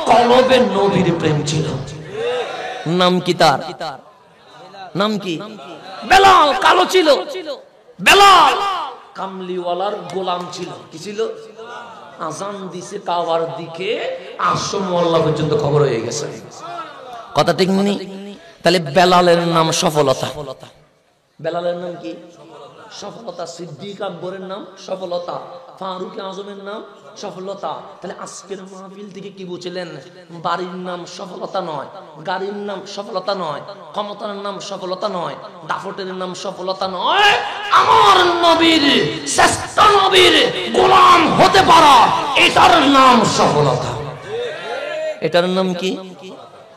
কলবে নবীর প্রেম ছিল। নাম কি তার? নাম কি? বেলাল। কালো ছিল বেলাল, কামলিওয়ালার গোলাম ছিল। কি ছিল? আজান দিছে কাবার দিকে, আসো মোল্লা পর্যন্ত খবর হয়ে গেছে। কথা ঠিক নেই? তাহলে বেলালের নাম সফলতা। বেলালের নাম কি? সফলতা। সিদ্দিক আকবরের নাম সফলতা, ফারুক আজমের নাম সফলতা। তাহলে আজকের মাহফিল থেকে কি বুঝলেন? বাড়ির নাম সফলতা নয়, গাড়ির নাম সফলতা নয়, ক্ষমতার নাম সফলতা নয়, দাফটের নাম সফলতা নয়। আমার নবীর, শ্রেষ্ঠ নবীর গোলাম হতে পারা, এটার নাম সফলতা। এটার নাম কি?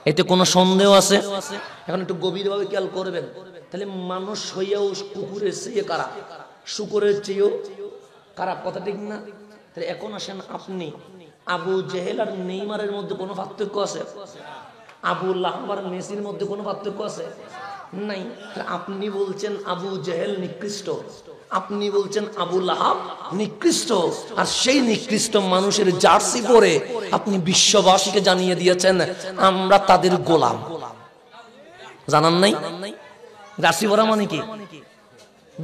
এতে কোনো সন্দেহ আছে? এখন একটু গভীরভাবে খেয়াল করবেন। তাহলে মানুষ হইয়াও কুকুরের চেয়ে খারাপ, শুকুরের চেয়েও খারাপ। কথা ঠিক না? তাহলে এখন আসেন, আপনি আবু জেহেল আর নেইমারের মধ্যে কোনো পার্থক্য আছে? আবু লাহাব আর মেসির মধ্যে কোনো পার্থক্য আছে? নাই। আপনি বলছেন আবু জেহেল নিকৃষ্ট, আপনি বলছেন আবু লাহাব নিকৃষ্ট, আর সেই নিকৃষ্ট মানুষের জার্সি পরে আপনি বিশ্ববাসীকে জানিয়ে দিয়েছেন আমরা তাদের গোলাম। জানান নাই? জার্সি পরা মানে কি?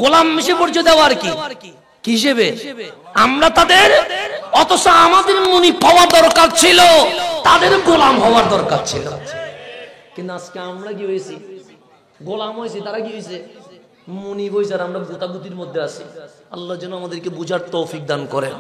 গোলাম মিশে পরিচয় দেওয়া। আর কি হিসেবে? আমরা তাদের, অথচ আমাদের মুনি পাওয়া দরকার ছিল, তাদের গোলাম হওয়ার দরকার ছিল। কিন্তু আজকে আমরা কি হয়েছি? গোলাম হয়েছি। তারা কি হয়েছে? মুনি হয়েছে, আর আমরা গুতাগুতির মধ্যে আছি। আল্লাহ যেন আমাদেরকে বুঝার তৌফিক দান করেন।